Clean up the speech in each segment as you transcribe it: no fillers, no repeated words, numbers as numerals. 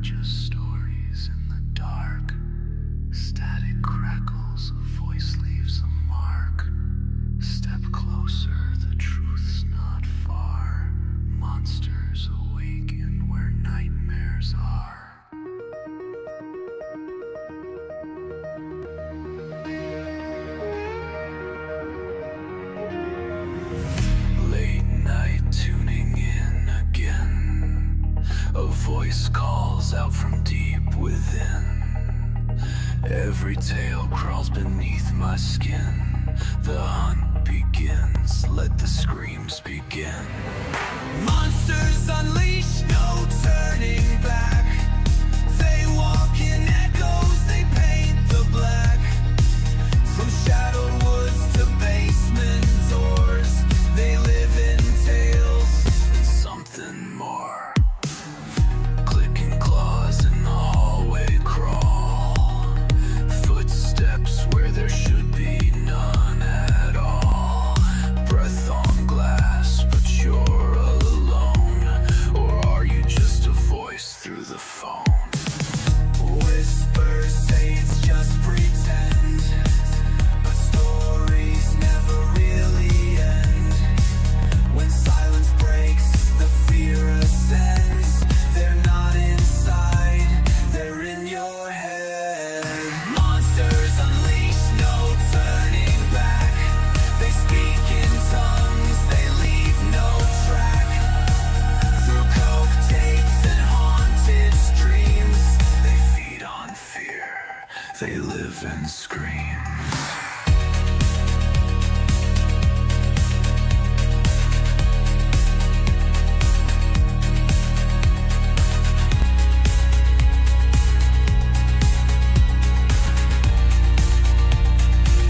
just stories in the dark. Static crackles, a voice leaves a mark. Step closer, the truth's not far. Monsters awaken where nightmares are. Late night tuning in again. A voice calls out from deep within. Every tale crawls beneath my skin. The hunt begins, let the screams begin. Monsters unleash, no turning back. They walk in echoes, they paint the black. From shadowed woods to basement doors, they live in tales and something more. Clicking claws in the hallway crawl. Footsteps where there should be none at all. Breath on glass, but you're all alone. Or are you just a voice through the phone? Whispers say it's just pretend, but stories never really end. When silence breaks, the fear ascends. They're not inside, they're in your head. Monsters unleash, no turning back. They speak in tongues, they leave no track. Through coke tapes and haunted streams, they feed on fear, they live and scream.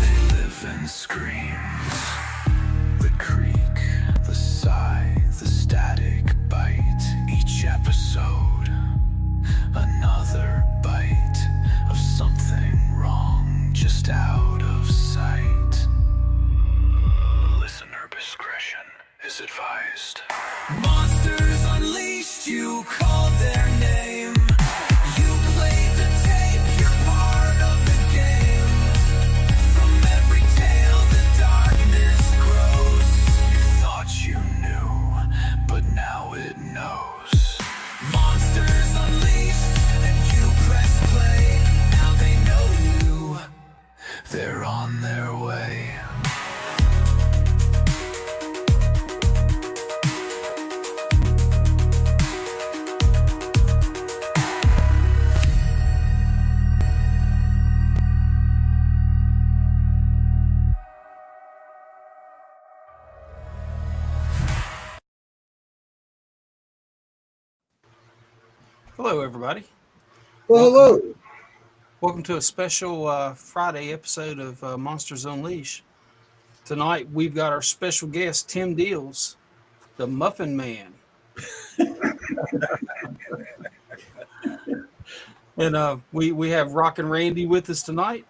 They live and scream. The creak, the sigh, the static bite. Each episode, another bite of something wrong, just out of sight. Listener discretion is advised. Monsters unleashed, you called their name. You played the tape, you're part of the game. From every tale, the darkness grows. You thought you knew, but now it knows. Monsters unleashed, and you press play. Now they know you. They're on their way. Hello, everybody. Well, hello. Welcome to a special Friday episode of Monsters Unleashed. Tonight, we've got our special guest, Tim Dills, the Muffin Man. And we have Rockin' Randy with us tonight,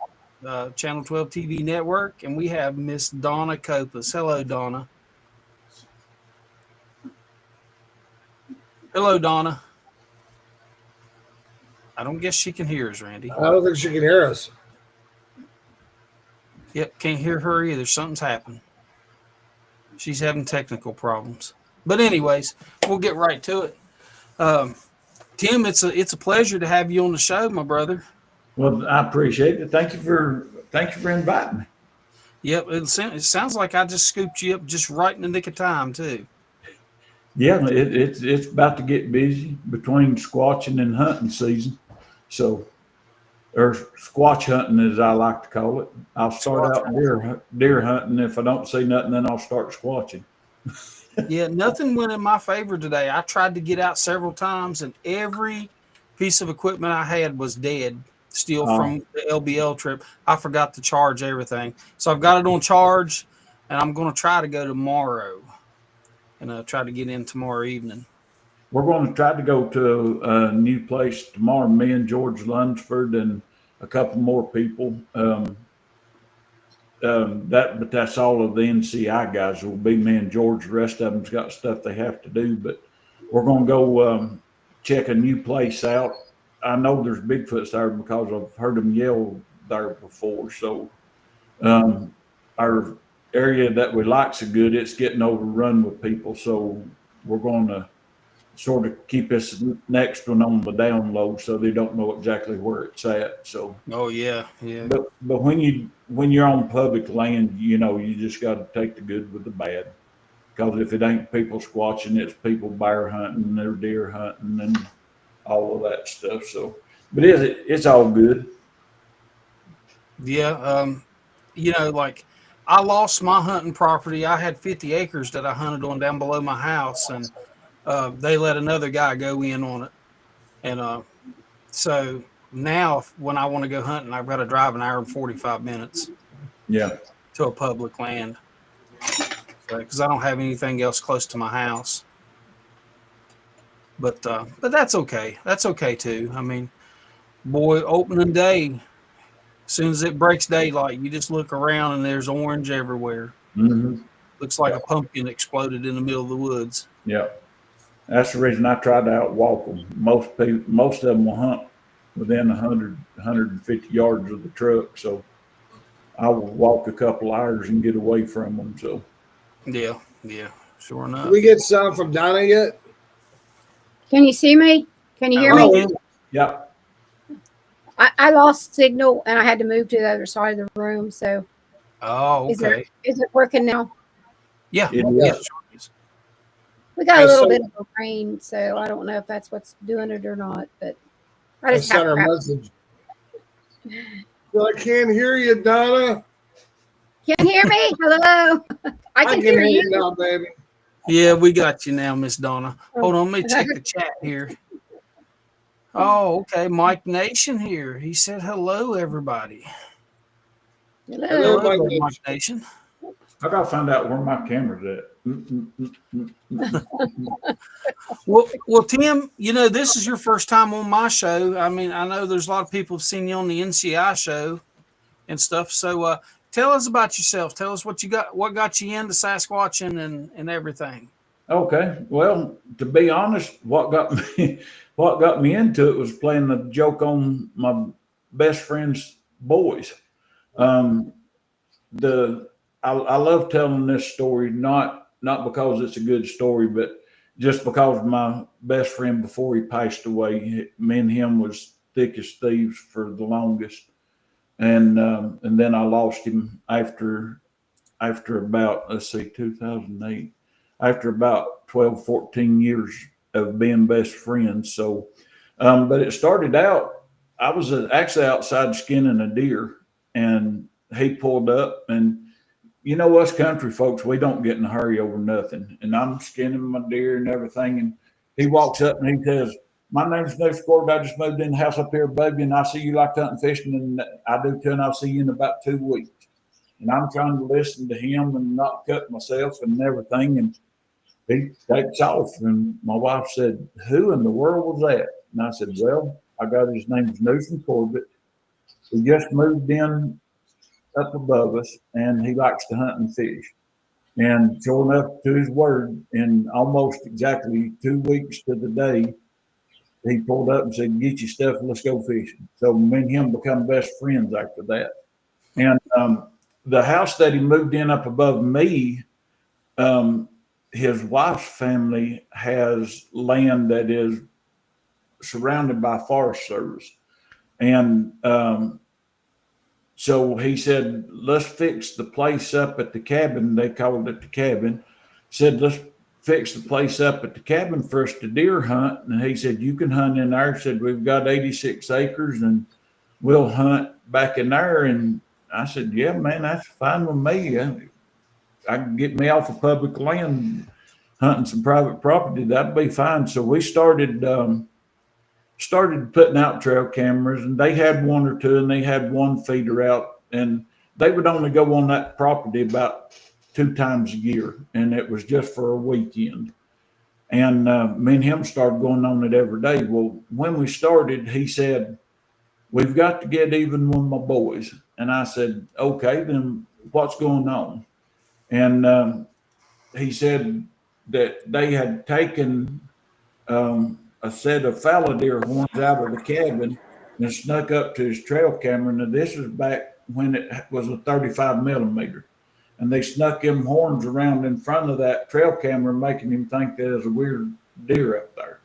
Channel 12 TV Network, and we have Miss Donna Copas. Hello, Donna. Hello, Donna. I don't guess she can hear us, Randy. I don't think she can hear us. Yep, can't hear her either. Something's happened. She's having technical problems. But anyways, we'll get right to it. Tim, it's a pleasure to have you on the show, my brother. Well, I appreciate it. Thank you for inviting me. Yep, it sounds like I just scooped you up just right in the nick of time, too. Yeah, it's about to get busy between squatching and hunting season. So, or squatch hunting, as I like to call it. I'll start out deer hunting. If I don't see nothing, then I'll start squatching. Yeah, nothing went in my favor today. I tried to get out several times, and every piece of equipment I had was dead, still from the LBL trip. I forgot to charge everything. So I've got it on charge, and I'm going to try to go tomorrow and try to get in tomorrow evening. We're going to try to go to a new place tomorrow. Me and George Lunsford and a couple more people. But that's all of the NCI guys will be. Me and George. The rest of them's got stuff they have to do. But we're going to go check a new place out I know there's Bigfoots there because I've heard them yell there before. So our area that we like so good, it's getting overrun with people. So we're going to sort of keep this next one on the down low so they don't know exactly where it's at. So Oh yeah, yeah. but when you're on public land, you know, you just got to take the good with the bad. Because if it ain't people squatching, it's people bear hunting, they're deer hunting, and all of that stuff. So, but it's all good. Yeah. You know, like I lost my hunting property. I had 50 acres that I hunted on down below my house, and they let another guy go in on it. And so now when I want to go hunting, I've got to drive an hour and 45 minutes Yeah, to a public land because I don't have anything else close to my house. But that's okay. That's okay too. I mean, boy, opening day, as soon as it breaks daylight, you just look around and there's orange everywhere. mm-hmm. Looks like Yeah. a pumpkin exploded in the middle of the woods. Yeah. That's the reason I try to outwalk them. Most of them will hunt within 150 yards of the truck. So I will walk a couple hours and get away from them. So Yeah, sure enough. Did we get sound from Donna yet? Can you see me? Can you hear Hello? me? yeah, I lost signal and I had to move to the other side of the room. So Oh, is okay. it working now? Yeah, It yeah, is. sure is. We got Hey, a little so- bit of a rain, so I don't know if that's what's doing it or not. But I I just sent have her a crap. message. Well, I can't hear you, Donna. Can you hear me? Hello. I can hear you. now, baby. Yeah, we got you now, Miss Donna. Hold on, let me check the chat here. Oh, okay. Mike Nation here. He said hello, everybody. Hello. Hello. Hello, Mike Mike Nation. I got to find out where my camera's at. Well, Tim, you know, this is your first time on my show. I mean, I know there's a lot of people who've seen you on the NCI show and stuff. So tell us about yourself. Tell us what you got, what got you into Sasquatching and everything. Okay. Well, to be honest, what got me into it was playing the joke on my best friend's boys. I love telling this story, not because it's a good story, but just because my best friend before he passed away, me and him was thick as thieves for the longest, and then I lost him after about 2008, after about 12, 14 years of being best friends. So, but it started out, I was actually outside skinning a deer, and he pulled up, and you know, us country folks, we don't get in a hurry over nothing. And I'm skinning my deer and everything. And he walks up and he says, "My name's No Sport. I just moved in the house up here, baby. And I see you like hunting fishing. And I do too. And I'll see you in about 2 weeks." And I'm trying to listen to him and not cut myself and everything. And he takes off. And my wife said, "Who in the world was that?" And I said, "Well, I got his name's Newsom Corbett. He just moved in up above us, and he likes to hunt and fish." And sure enough, to his word, in almost exactly 2 weeks to the day, he pulled up and said, "Get your stuff and let's go fishing." So me and him become best friends after that. And the house that he moved in up above me, his wife's family has land that is surrounded by Forest Service. And so he said, "Let's fix the place up at the cabin." They called it the cabin. Said, "Let's fix the place up at the cabin for us to deer hunt." And he said, "You can hunt in there." Said, "We've got 86 acres and we'll hunt back in there." And I said, "Yeah, man, that's fine with me. I can get me off of public land, hunting some private property. That'd be fine." So we started putting out trail cameras, and they had one or two, and they had one feeder out, and they would only go on that property about 2 times a year, and it was just for a weekend. And me and him started going on it every day. Well, when we started, he said, "We've got to get even with my boys." And I said, "Okay, then what's going on?" And he said that they had taken a a set of fallow deer horns out of the cabin and snuck up to his trail camera. Now this was back when it was a 35 millimeter. And they snuck them horns around in front of that trail camera, making him think there was a weird deer up there.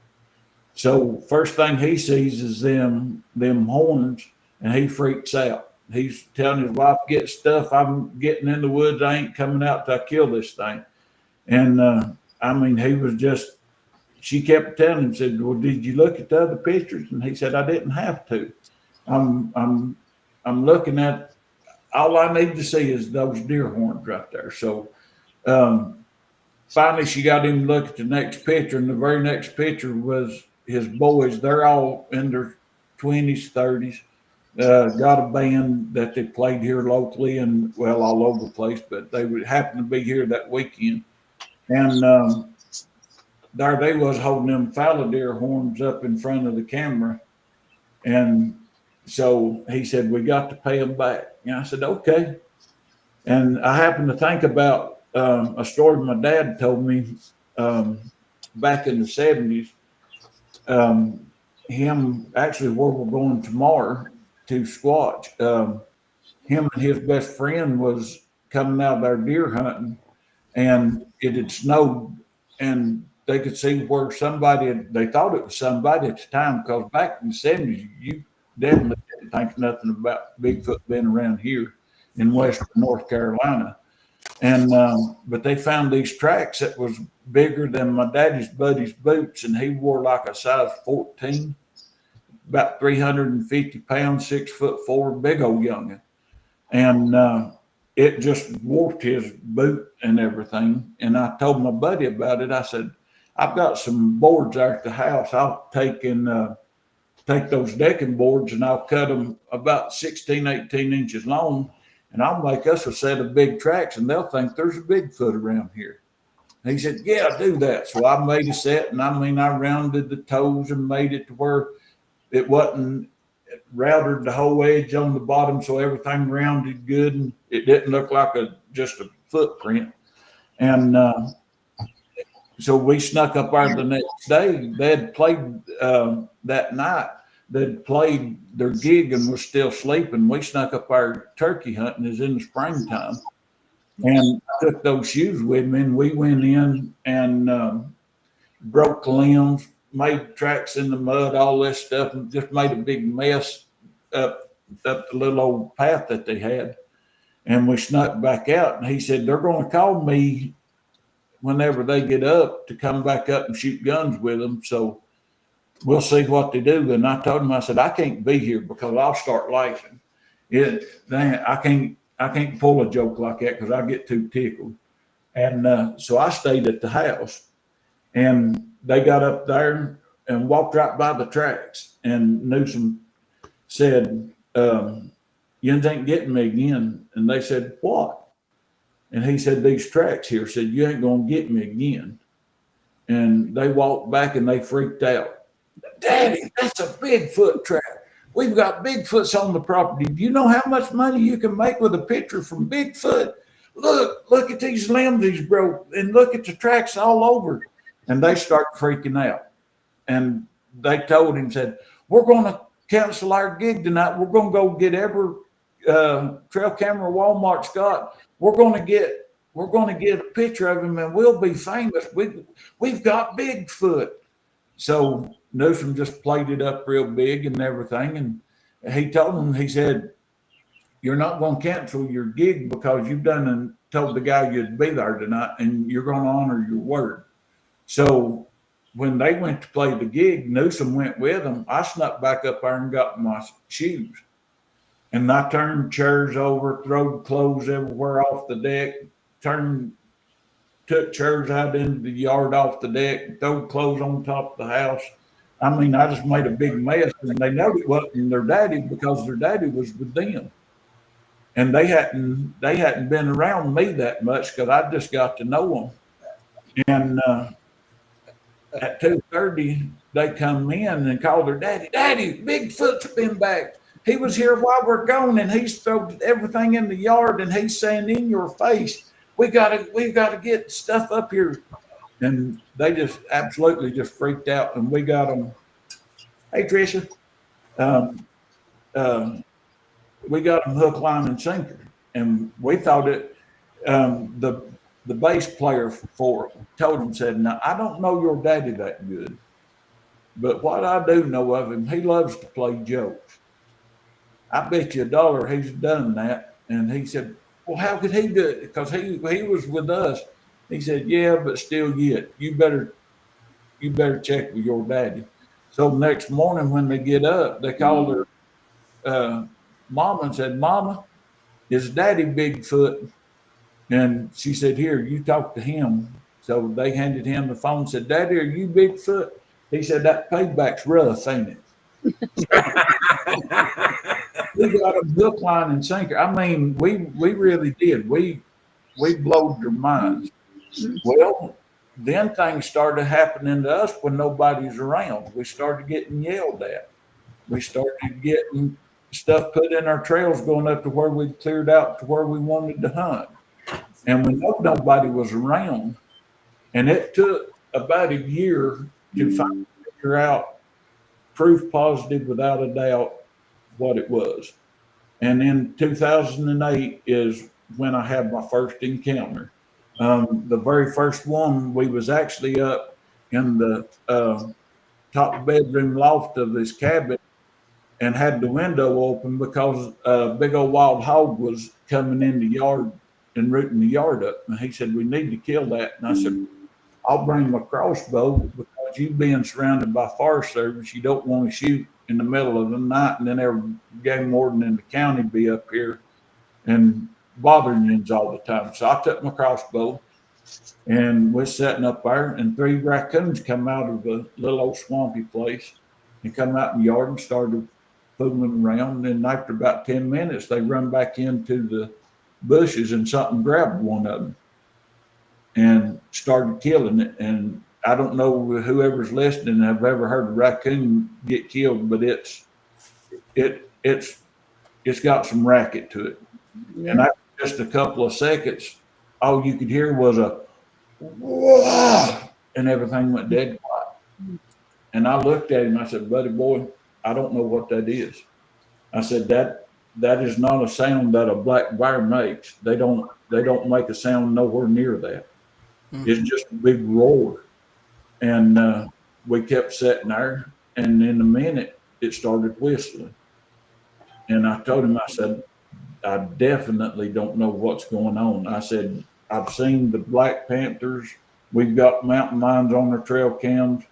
So first thing he sees is them horns, and he freaks out. He's telling his wife, "Get stuff. I'm getting in the woods. I ain't coming out till I kill this thing." And I mean, he was just. She kept telling him, said, "Well, did you look at the other pictures?" And he said, "I didn't have to. I'm looking at. All I need to see is those deer horns right there." So finally, she got him to look at the next picture, and the very next picture was his boys. They're all in their 20s, 30s. Got a band that they played here locally and, well, all over the place, but they would happen to be here that weekend. And there they was holding them fallow deer horns up in front of the camera. And so he said, "We got to pay them back." And I said, "Okay." And I happened to think about a story my dad told me back in the 70s. Him actually where we're going tomorrow to Squatch. Him and his best friend was coming out there deer hunting, and it had snowed, and they could see where they thought it was somebody at the time, because back in the 70s, you definitely didn't think nothing about Bigfoot being around here in western North Carolina. And but they found these tracks that was bigger than my daddy's buddy's boots, and he wore like a size 14, about 350 pounds, 6'4", big old youngin'. And it just warped his boot and everything. And I told my buddy about it. I said, "I've got some boards there at the house. I'll take those decking boards and I'll cut them about 16, 18 inches long, and I'll make us a set of big tracks, and they'll think there's a Bigfoot around here." And he said, "Yeah, do that." So I made a set, and I mean, I rounded the toes and made it to where it wasn't routed the whole edge on the bottom, so everything rounded good, and it didn't look like just a footprint. And so we snuck up there the next day. They had played that night. They'd played their gig and was still sleeping. We snuck up there turkey hunting. Is in the springtime, and I took those shoes with me. And we went in and broke limbs, made tracks in the mud, all this stuff, and just made a big mess up the little old path that they had. And we snuck back out. And he said, "They're going to call me whenever they get up to come back up and shoot guns with them. So we'll see what they do." And I told him, I said, "I can't be here because I'll start laughing. I can't pull a joke like that because I get too tickled." And so I stayed at the house, and they got up there and walked right by the tracks. And Newsom said, "You ain't getting me again." And they said, "What?" And he said, "These tracks here." Said, "You ain't going to get me again." And they walked back and they freaked out. "Daddy, that's a Bigfoot track. We've got Bigfoots on the property. Do you know how much money you can make with a picture from Bigfoot? Look at these limbs he's broke, and look at the tracks all over." And they started freaking out. And they told him, said, "We're going to cancel our gig tonight. We're going to go get every trail camera Walmart's got. We're going to get a picture of him, and we'll be famous. We've got Bigfoot." So Newsom just played it up real big and everything. And he told him, he said, "You're not going to cancel your gig because you've done and told the guy you'd be there tonight, and you're going to honor your word." So when they went to play the gig, Newsom went with them. I snuck back up there and got my shoes. And I turned chairs over, throwed clothes everywhere off the deck, took chairs out into the yard off the deck, throwed clothes on top of the house. I mean, I just made a big mess, and they know it wasn't their daddy because their daddy was with them. And they hadn't been around me that much because I just got to know them. And at 2:30, they come in and call their daddy. "Daddy, Bigfoot's been back. He was here while we're gone, and he's thrown everything in the yard, and he's saying in your face, we gotta get stuff up here." and they just absolutely just freaked out. And we got them. Hey, Tricia, um, we got them hook, line, and sinker, and we thought it. The bass player for it told him, said, "Now I don't know your daddy that good, but what I do know of him, he loves to play jokes. I bet you $1 he's done that." And he said, "Well, how could he do it? Because he was with us." He said, "Yeah, but still, yet you better check with your daddy." So the next morning when they get up, they called her mama and said, "Mama, is Daddy Bigfoot?" And she said, "Here, you talk to him." So they handed him the phone and said, "Daddy, are you Bigfoot?" He said, "That payback's rough, ain't it?" We got a hook, line, and sinker. I mean, we really did. We blowed their minds. Well, then things started happening to us when nobody's around. We started getting yelled at. We started getting stuff put in our trails going up to where we cleared out to where we wanted to hunt. And we know nobody was around. And it took about a year to finally figure out proof positive without a doubt what it was. And in 2008 is when I had my first encounter. The very first one, we was actually up in the top bedroom loft of this cabin and had the window open because a big old wild hog was coming in the yard and rooting the yard up. And he said, "We need to kill that." And I said, "I'll bring my crossbow because you being surrounded by Forest Service, you don't want to shoot in the middle of the night and then every game warden in the county be up here and bothering you all the time." So I took my crossbow and we're sitting up there, and 3 raccoons come out of a little old swampy place and come out in the yard and started fooling around. And after about 10 minutes, they run back into the bushes and something grabbed one of them and started killing it. And I don't know whoever's listening have ever heard a raccoon get killed, but it's got some racket to it. Yeah. And after just a couple of seconds, all you could hear was a whoa, and everything went dead quiet. And I looked at him. I said, "Buddy boy, I don't know what that is." I said, that is not a sound that a black bear makes. They don't make a sound nowhere near that. Mm-hmm. It's just a big roar." And we kept sitting there, and in a minute it started whistling. And I told him, I said, "I definitely don't know what's going on." I said, "I've seen the black panthers. We've got mountain lions on our trail cams.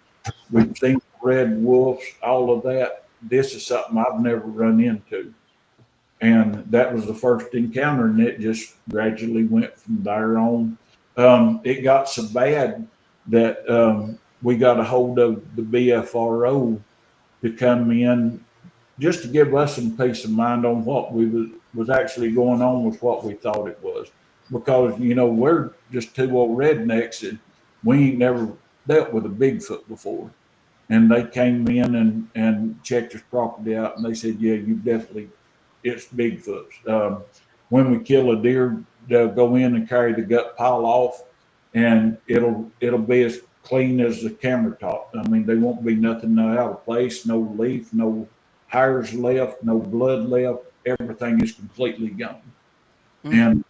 We've seen red wolves, all of that. This is something I've never run into." And that was the first encounter, and it just gradually went from there on. It got so bad that we got a hold of the BFRO to come in just to give us some peace of mind on what was actually going on with what we thought it was. Because, we're just 2 old rednecks and we ain't never dealt with a Bigfoot before. And they came in and checked his property out, and they said, "Yeah, it's Bigfoot's." When we kill a deer, they'll go in and carry the gut pile off, and it'll be as clean as the countertop. I mean, there won't be nothing out of place, no leaf, no hairs left, no blood left. Everything is completely gone. Mm-hmm. And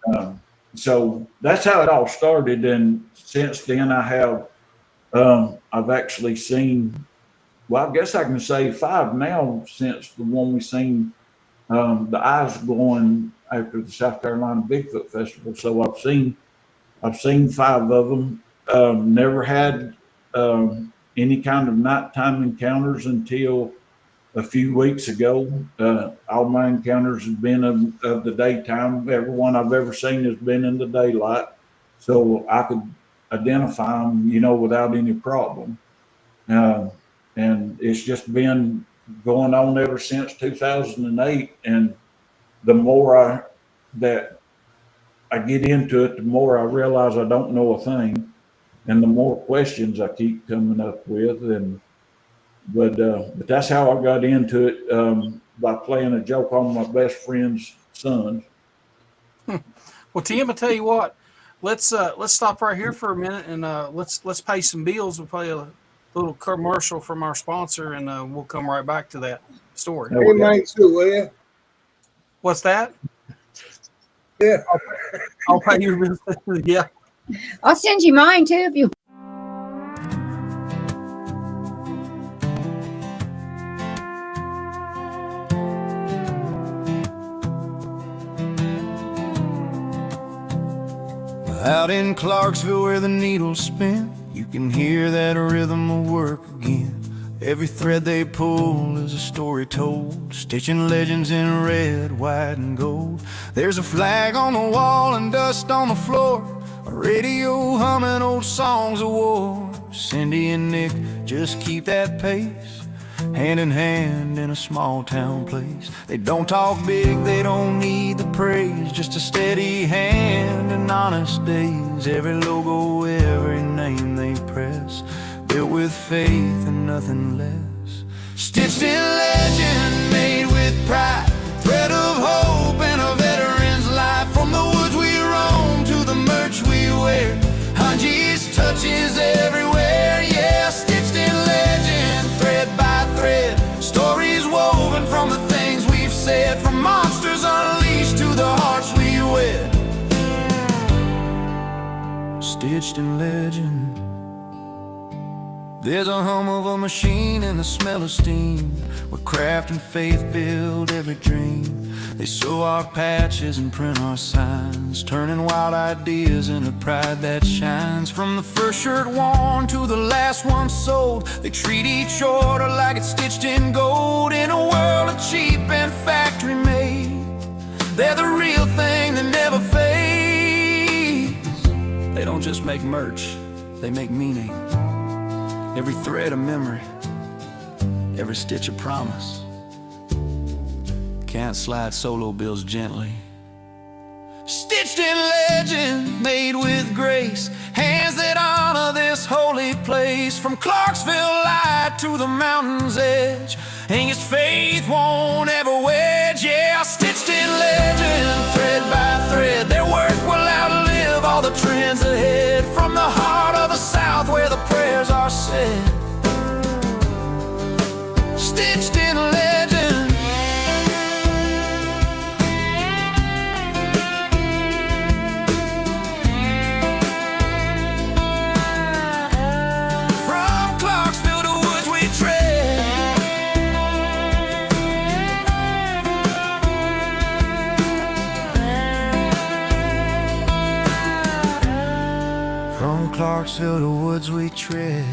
so that's how it all started. And since then, I've actually seen, well, I guess I can say 5 now since the one we seen, the eyes glowing after the South Carolina Bigfoot Festival. So I've seen 5 of them. Never had any kind of nighttime encounters until a few weeks ago. All my encounters have been of the daytime. Every one I've ever seen has been in the daylight, so I could identify them, without any problem. And it's just been going on ever since 2008. And the more that I get into it, the more I realize I don't know a thing, and the more questions I keep coming up with. But that's how I got into it, by playing a joke on my best friend's son. Well, Tim, I tell you what, let's stop right here for a minute and let's pay some bills. We'll play a little commercial from our sponsor, and we'll come right back to that story. Hey, mate, too, will you? What's that? Yeah. I'll pay your bills. Yeah. I'll send you mine too if you. Out in Clarksville where the needles spin, you can hear that rhythm of work again. Every thread they pull is a story told, stitching legends in red, white, and gold. There's a flag on the wall and dust on the floor, a radio humming old songs of war. Cindy and Nick just keep that pace, hand in hand in a small town place. They don't talk big, they don't need the praise, just a steady hand and honest days. Every logo, every name they press, built with faith and nothing less. Stitched in legend, made with pride, thread of hope and a veteran's life. From the woods we roam to the merch we wear, Hanji's touches everywhere. Yeah, stitched in legend, thread by thread, stories woven from the things we've said, from monsters unleashed to the hearts we wed. Stitched in legend. There's a hum of a machine and the smell of steam, where craft and faith build every dream. They sew our patches and print our signs, turning wild ideas into pride that shines. From the first shirt worn to the last one sold, they treat each order like it's stitched in gold. In a world of cheap and factory made, they're the real thing that never fades. They don't just make merch, they make meaning. Every thread a memory, every stitch a promise. Can't slide solo bills gently. Stitched in legend, made with grace, hands that honor this holy place. From Clarksville light to the mountain's edge, Angus faith won't ever wedge. Yeah, stitched in legend, thread by thread, their work will outlive all the trends ahead. From the heart of the South where the prayers are said, stitched in legend. From Clarksville to woods we tread, from Clarksville to woods we tread.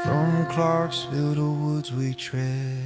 From Clarksville to woods we tread.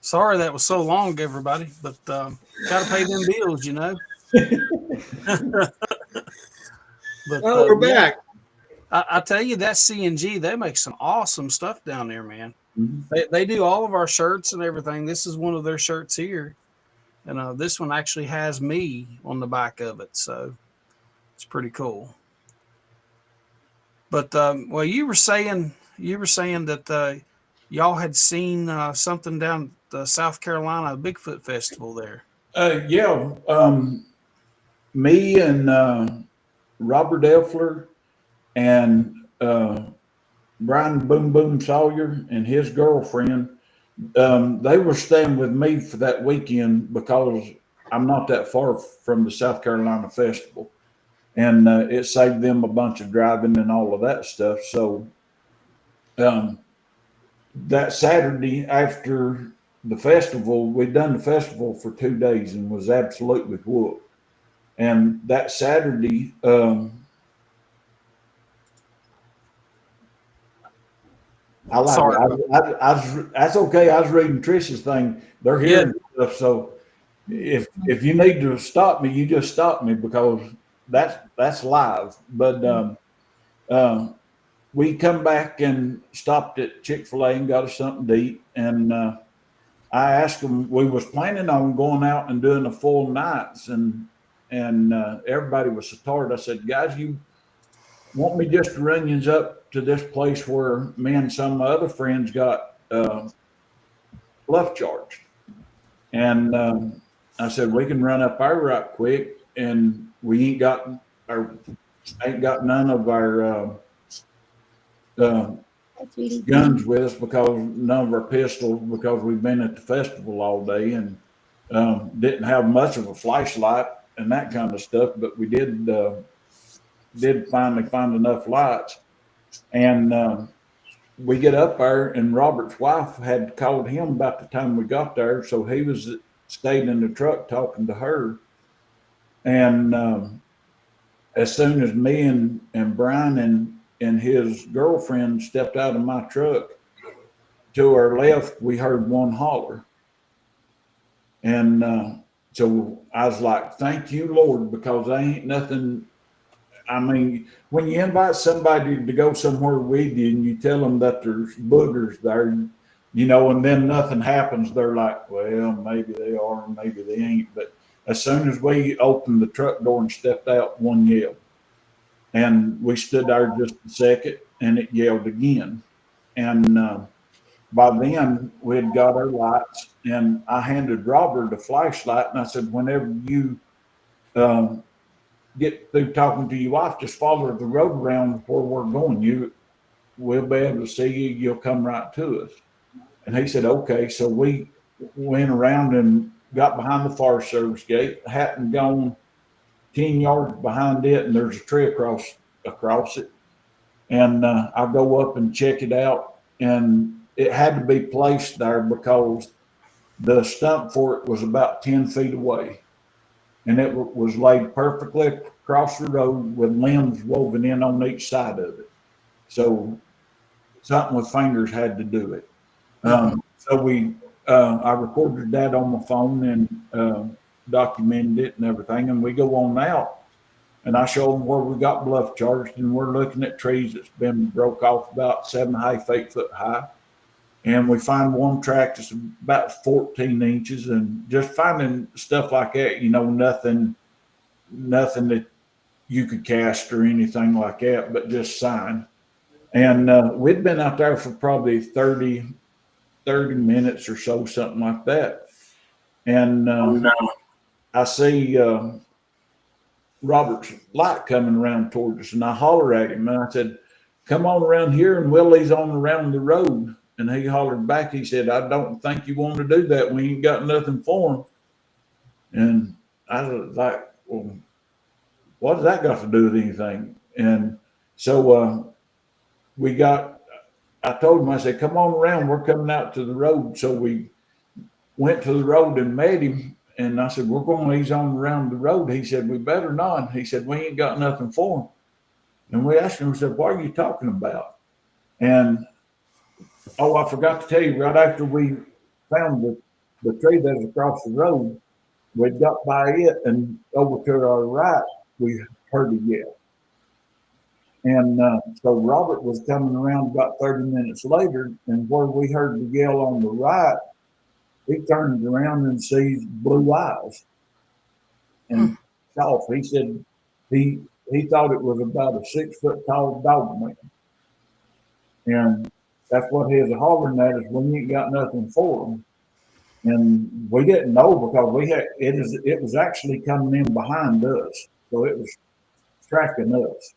Sorry that was so long, everybody, but got to pay them bills, you know. But Oh, we're back. I tell you, that C&G, they make some awesome stuff down there, man. Mhm. They do all of our shirts and everything. This is one of their shirts here, and this one actually has me on the back of it, so it's pretty cool. But well, you were saying that y'all had seen something down at the South Carolina Bigfoot Festival there. Yeah. Me and Robert Elfler and Brian Boom Boom Sawyer and his girlfriend, they were staying with me for that weekend because I'm not that far from the South Carolina Festival. And it saved them a bunch of driving and all of that stuff. So that Saturday after the festival, we'd done the festival for 2 days and was absolutely whooped. And that Saturday, Sorry. that's okay. I was reading Trish's thing. They're hearing stuff. So if you need to stop me, you just stop me, because that's live. But we come back and stopped at Chick-fil-A and got us something to eat. And I asked them, we was planning on going out and doing a full nights, and everybody was so tired. I said, guys, you want me just to run you up to this place where me and some of my other friends got bluff charged? And I said, we can run up there right quick, and we ain't got none of our guns with us, because none of our pistols, because we've been at the festival all day and didn't have much of a flashlight and that kind of stuff, but we did finally find enough lights. And we get up there, and Robert's wife had called him about the time we got there, so he was stayed in the truck talking to her. And as soon as me and Brian and his girlfriend stepped out of my truck, to our left, we heard one holler. And so I was like, thank you, Lord, because there ain't nothing. I mean, when you invite somebody to go somewhere with you and you tell them that there's boogers there, you know, and then nothing happens, they're like, well, maybe they are, maybe they ain't. But as soon as we opened the truck door and stepped out, one yelled. And we stood there just a second, and it yelled again. And by then, we had got our lights, and I handed Robert a flashlight, and I said, whenever you get through talking to your wife, just follow the road around where we're going. We'll be able to see you. You'll come right to us. And he said, okay. So we went around and got behind the Forest Service gate, hadn't gone 10 yards behind it, and there's a tree across it. And I go up and check it out, and it had to be placed there because the stump for it was about 10 feet away. And it was laid perfectly across the road with limbs woven in on each side of it. So something with fingers had to do it. So I recorded that on my phone and documented it and everything. And we go on out, and I show them where we got bluff charged, and we're looking at trees that's been broke off about 7.5, 8 foot high. And we find one track that's about 14 inches, and just finding stuff like that, you know, nothing that you could cast or anything like that, but just sign. And we'd been out there for probably 30 minutes or so, something like that. And I see Robert's light coming around towards us, and I holler at him, and I said, come on around here, and Willie's on around the road. And he hollered back, he said, I don't think you want to do that. We ain't got nothing for him. And I was like, well, what does that got to do with anything? And so I told him, I said, come on around, we're coming out to the road. So we went to the road and met him. And I said, we're going to ease on around the road. He said, we better not. He said, we ain't got nothing for him. And we asked him, we said, what are you talking about? And I forgot to tell you, right after we found the tree that was across the road, we got by it, and over to our right, we heard a yell. And so Robert was coming around about 30 minutes later, and where we heard the yell on the right, he turns around and sees blue eyes. And off. He said he thought it was about a 6 foot tall dog man. And that's what he was hollering at, is we ain't got nothing for him. And we didn't know, because it was actually coming in behind us. So it was tracking us.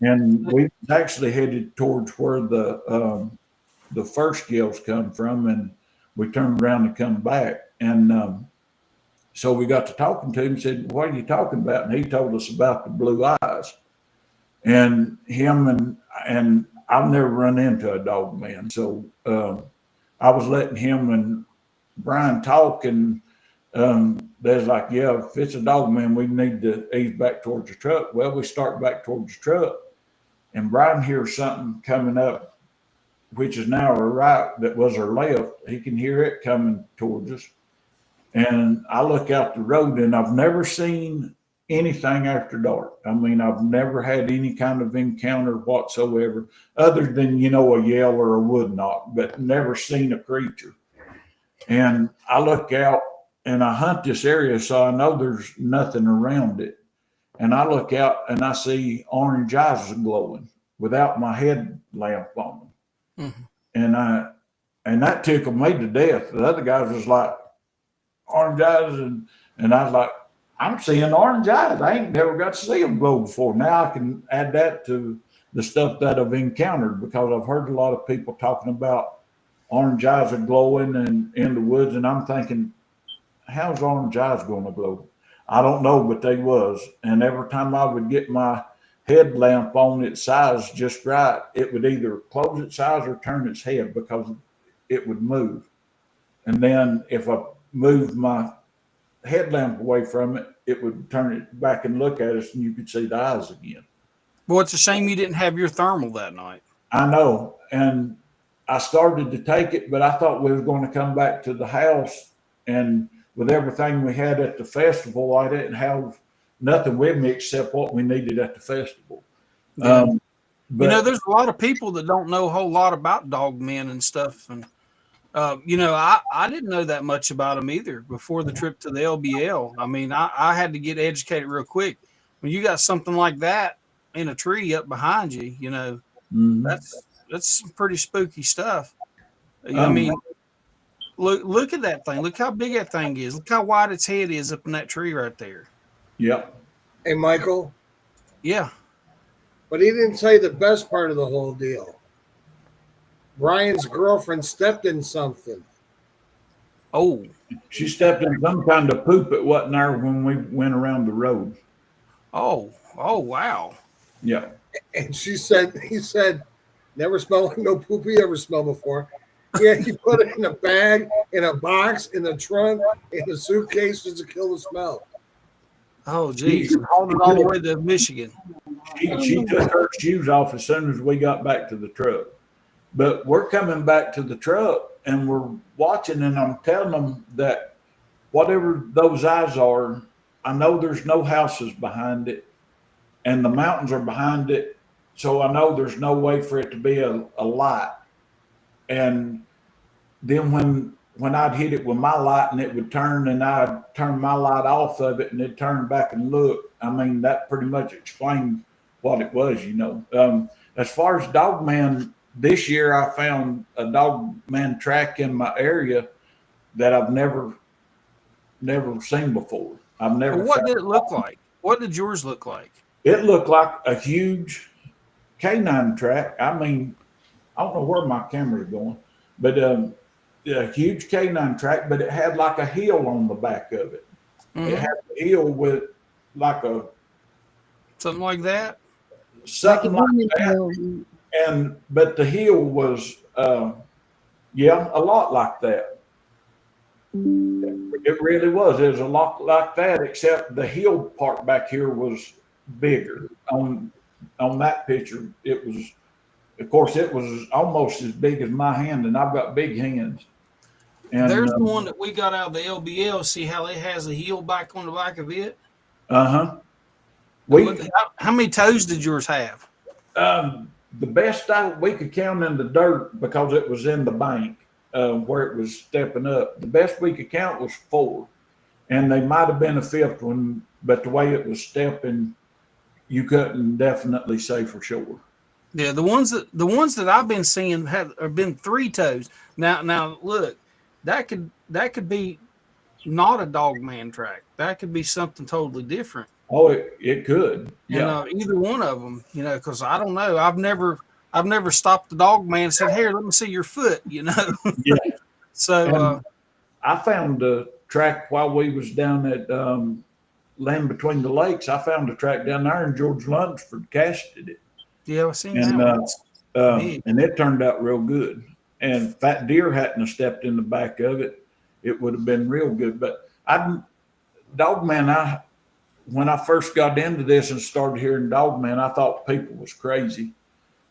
And we actually headed towards where the first yells come from, and we turned around and come back. And so we got to talking to him and said, what are you talking about? And he told us about the blue eyes. And him and I've never run into a dog man. So I was letting him Brian talk, and there's like, yeah, if it's a dog man, we need to ease back towards the truck. Well, we start back towards the truck, and Brian hears something coming up, which is now our right, that was our left. He can hear it coming towards us. And I look out the road, and I've never seen anything after dark. I mean, I've never had any kind of encounter whatsoever, other than, you know, a yell or a wood knock, but never seen a creature. And I look out and I hunt this area, so I know there's nothing around it. And I look out and I see orange eyes glowing without my headlamp on them. Mm-hmm. And that tickled me to death. The other guys was like, orange eyes, and I was like, I'm seeing orange eyes. I ain't never got to see them glow before. Now I can add that to the stuff that I've encountered, because I've heard a lot of people talking about orange eyes are glowing and in the woods, and I'm thinking, how's orange eyes going to glow? I don't know, but they was. And every time I would get my headlamp on its size just right, it would either close its eyes or turn its head, because it would move. And then if I moved my headlamp away from it, it would turn it back and look at us, and you could see the eyes again. Well, it's a shame you didn't have your thermal that night. I know. And I started to take it, but I thought we were going to come back to the house, and with everything we had at the festival, I didn't have nothing with me except what we needed at the festival. Yeah. But, you know, there's a lot of people that don't know a whole lot about dog men and stuff. And, you know, I didn't know that much about them either before the trip to the LBL. I mean, I had to get educated real quick. When you got something like that in a tree up behind you, you know, that's some pretty spooky stuff. I mean, look at that thing. Look how big that thing is. Look how wide its head is up in that tree right there. Yep. Hey, Michael. Yeah. But he didn't say the best part of the whole deal. Brian's girlfriend stepped in something. Oh. She stepped in some kind of poop that wasn't there when we went around the road. Oh, wow. Yeah. And he said, never smelled like no poop he ever smelled before. Yeah, he put it in a bag, in a box, in the trunk, in a suitcase just to kill the smell. Oh, geez. Hauled it all the way to Michigan. She took her shoes off as soon as we got back to the truck. But we're coming back to the truck, and we're watching, and I'm telling them that whatever those eyes are, I know there's no houses behind it, and the mountains are behind it, so I know there's no way for it to be a light. And then when I'd hit it with my light and it would turn, and I'd turn my light off of it and it'd turn back and look, I mean, that pretty much explained what it was, you know. As far as dogman, this year I found a dogman track in my area that I've never seen before. I've never. Well, what did it look like? What did yours look like? It looked like a huge canine track. I mean, I don't know where my camera's going, but a huge canine track, but it had like a hill on the back of it. Mm-hmm. It had a hill with like a something like that. Something like that. But the hill was a lot like that. It really was. It was a lot like that, except the hill part back here was bigger. On that picture, it was, of course, it was almost as big as my hand, and I've got big hands. And there's the one that we got out of the LBL. See how it has a heel back on the back of it? Uh-huh. How many toes did yours have? The best we could count in the dirt, because it was in the bank where it was stepping up. The best we could count was 4, and they might have been a 5th one, but the way it was stepping, you couldn't definitely say for sure. Yeah, the ones that I've been seeing have been 3 toes. Now look, that could be not a dog man track. That could be something totally different. Oh, it could. Yeah. Either one of them, you know, because I don't know. I've never stopped the dog man and said, "Here, let me see your foot," you know. Yeah. So I found a track while we was down at Land Between the Lakes. I found a track down there, and George Lunsford casted it. Yeah, I've seen that. And it turned out real good. And fat deer hadn't stepped in the back of it. it would have been real good. But Dogman, when I first got into this and started hearing Dogman, I thought people was crazy.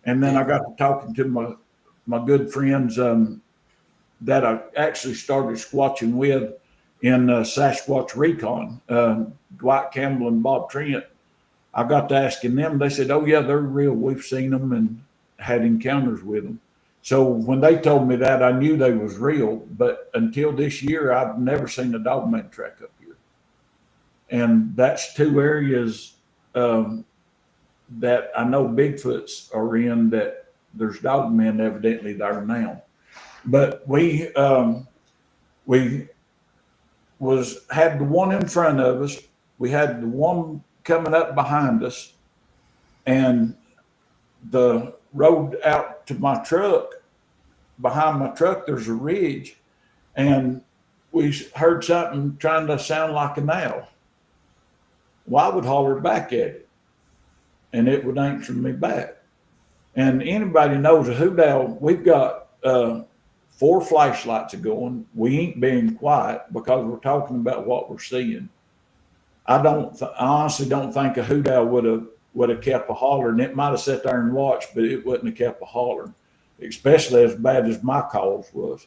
And then I got to talking to my good friends that I actually started squatching with in Sasquatch Recon, Dwight Campbell and Bob Trent. I got to asking them. They said, "Oh yeah, they're real. We've seen them and had encounters with them." So when they told me that, I knew they was real. But until this year, I've never seen a Dogman track up here. And that's two areas that I know Bigfoots are in, that there's Dogmen evidently there now. But we had the one in front of us. We had the one coming up behind us, and the road out to my truck, behind my truck, there's a ridge, and we heard something trying to sound like an owl. Well, I would holler back at it, and it would answer me back. And anybody knows a hoot owl, we've got 4 flashlights going. We ain't being quiet because we're talking about what we're seeing. I honestly don't think a hoot owl would have kept a holler, and it might have sat there and watched, but it wouldn't have kept a holler, especially as bad as my calls was.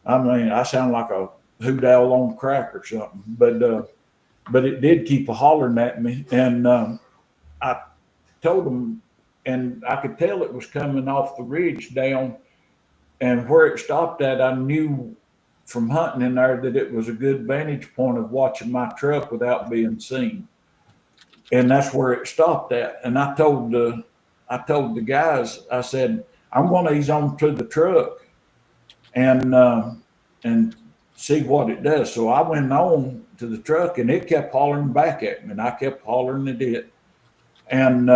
I mean, I sound like a hoot owl on crack or something, but it did keep a hollering at me, and I told them, and I could tell it was coming off the ridge down, and where it stopped at, I knew from hunting in there that it was a good vantage point of watching my truck without being seen. And that's where it stopped at. And I told the guys, I said, I'm going to ease on to the truck and see what it does. So I went on to the truck, and it kept hollering back at me, and I kept hollering at it. And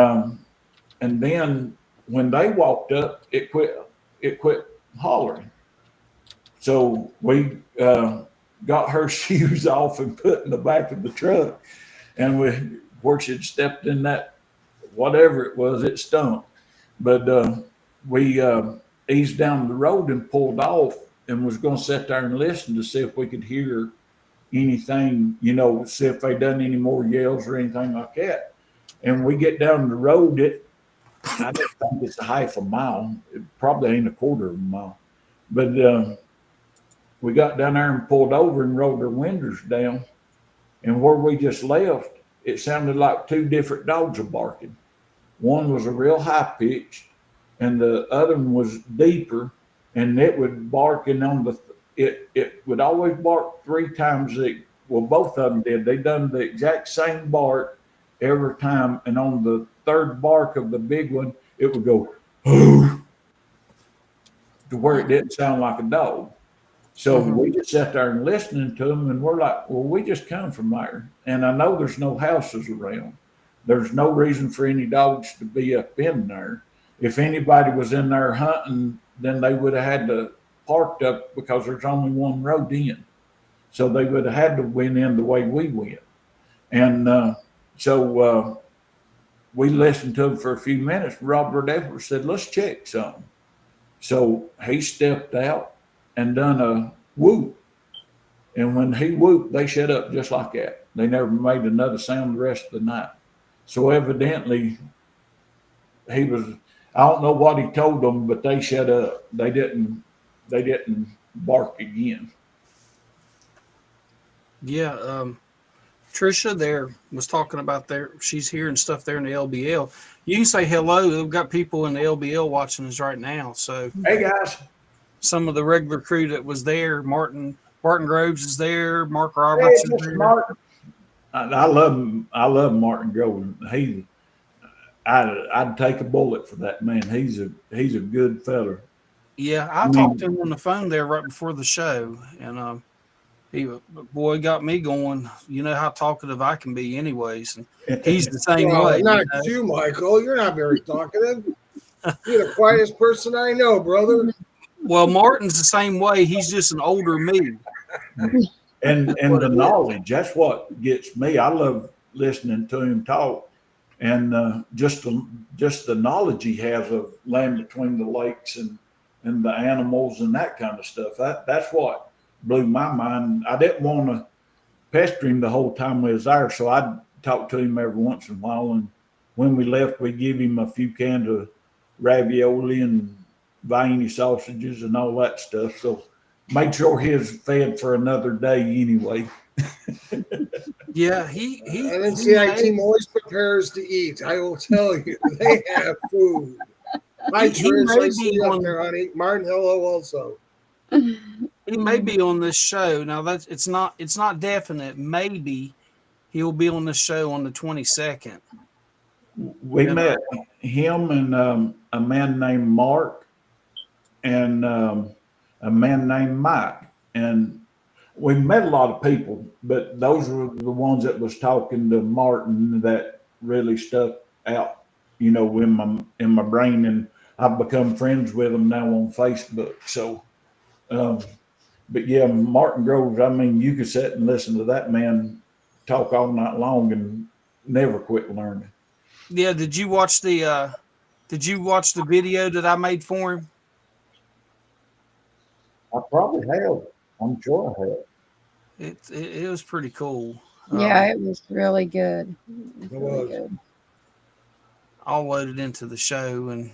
then when they walked up, it quit hollering. So we got her shoes off and put in the back of the truck, and where she'd stepped in that, whatever it was, it stunk. But we eased down the road and pulled off, and was going to sit there and listen to see if we could hear anything, see if they done any more yells or anything like that. And we get down the road, I don't think it's a half a mile. It probably ain't a quarter of a mile. But we got down there and pulled over and rolled our windows down. And where we just left, it sounded like 2 different dogs were barking. One was a real high pitch, and the other one was deeper, and it would bark, and it would always bark 3 times. Both of them did. They done the exact same bark every time, and on the 3rd bark of the big one, it would go, "Hoo," to where it didn't sound like a dog. So we just sat there and listening to them, and we're like, well, we just come from there. And I know there's no houses around. There's no reason for any dogs to be up in there. If anybody was in there hunting, then they would have had to parked up, because there's only one road in. So they would have had to went in the way we went. And so we listened to him for a few minutes. Robert Edwards said, let's check something. So he stepped out and done a whoop. And when he whooped, they shut up just like that. They never made another sound the rest of the night. So evidently I don't know what he told them, but they shut up. They didn't bark again. Yeah. Trisha there was talking about she's hearing stuff there in the LBL. You can say hello. We've got people in the LBL watching us right now. So hey guys, some of the regular crew that was there, Martin Groves is there, Mark Roberts is there. Martin. I love Martin Groves. I'd take a bullet for that man. He's a good fella. Yeah, I talked to him on the phone there right before the show, and he got me going. You know how talkative I can be, anyways. And he's the same way. Not you, Michael. You're not very talkative. You're the quietest person I know, brother. Well, Martin's the same way. He's just an older me. And the knowledge, that's what gets me. I love listening to him talk, and just the knowledge he has of land between the lakes and the animals and that kind of stuff. That's what blew my mind. I didn't want to pester him the whole time we was there, so I'd talk to him every once in a while. And when we left, we give him a few cans of ravioli and Vienna sausages and all that stuff. So made sure he was fed for another day anyway. Yeah, he NCI team always prepares to eat. I will tell you, they have food. Hi, Trish. I see you up there, honey. Martin, hello, also. He may be on this show now. That's it's not definite. Maybe he'll be on the show on the 22nd. We met him and a man named Mark and a man named Mike, and we met a lot of people, but those were the ones that was talking to Martin that really stuck out, you know, in my brain, and I've become friends with him now on Facebook. So, but yeah, Martin Groves. I mean, you could sit and listen to that man talk all night long and never quit learning. Yeah, did you watch the video that I made for him? I probably have. I'm sure I have. It was pretty cool. Yeah, it was really good. It was. Good. I'll load it into the show and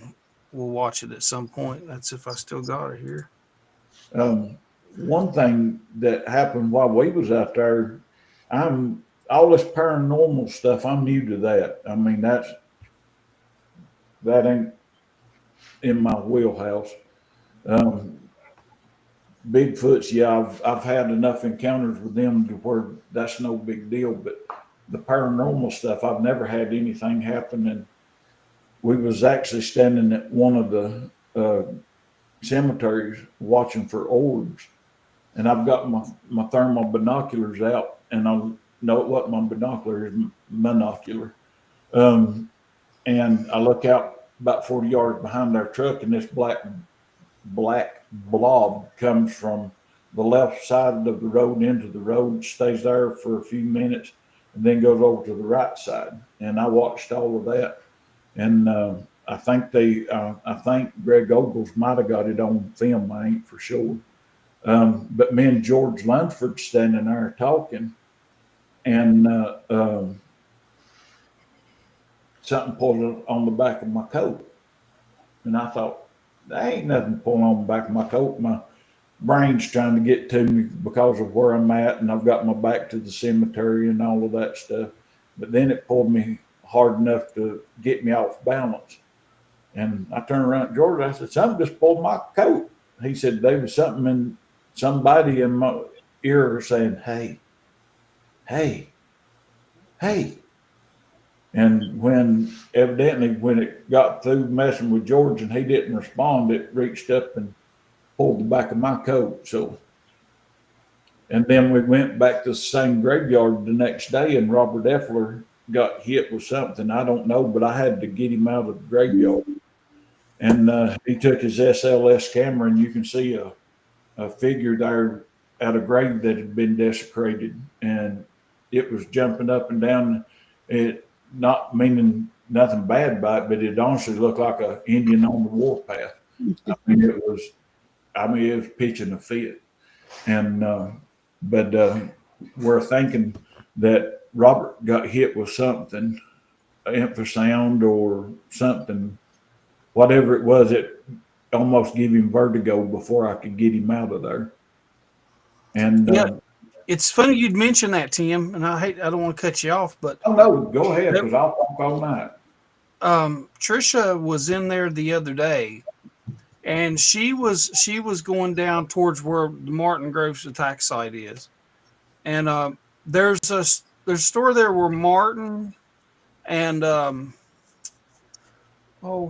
we'll watch it at some point. That's if I still got it here. One thing that happened while we was out there, all this paranormal stuff, I'm new to that. I mean, that ain't in my wheelhouse. Bigfoots, yeah, I've had enough encounters with them to where that's no big deal. But the paranormal stuff, I've never had anything happen. And we was actually standing at one of the cemeteries watching for orbs, and I've got my thermal binoculars out, and I know what my binocular is, monocular. And I look out about 40 yards behind our truck, and this black blob comes from the left side of the road into the road, stays there for a few minutes, and then goes over to the right side. And I watched all of that, and I think Greg Ogles might have got it on film. I ain't for sure. But me and George Lunsford standing there talking, and something pulled on the back of my coat. And I thought, there ain't nothing pulling on the back of my coat. My brain's trying to get to me because of where I'm at, and I've got my back to the cemetery and all of that stuff. But then it pulled me hard enough to get me off balance. And I turned around to George. I said, something just pulled my coat. He said, there was somebody in my ear saying, hey, hey, hey. And when it got through messing with George and he didn't respond, it reached up and pulled the back of my coat. So, and then we went back to the same graveyard the next day, and Robert Effler got hit with something. I don't know, but I had to get him out of the graveyard. And he took his SLS camera, and you can see a figure there at a grave that had been desecrated, and it was jumping up and down. It not meaning nothing bad by it, but it honestly looked like an Indian on the warpath. I mean, it was pitching a fit. And but we're thinking that Robert got hit with something, infrasound or something, whatever it was. It almost gave him vertigo before I could get him out of there. And yeah, it's funny you'd mention that, Tim. And I don't want to cut you off, but oh no, go ahead, because I'll talk all night. Trisha was in there the other day, and she was going down towards where the Martin Groves attack site is, and there's a store there where Martin and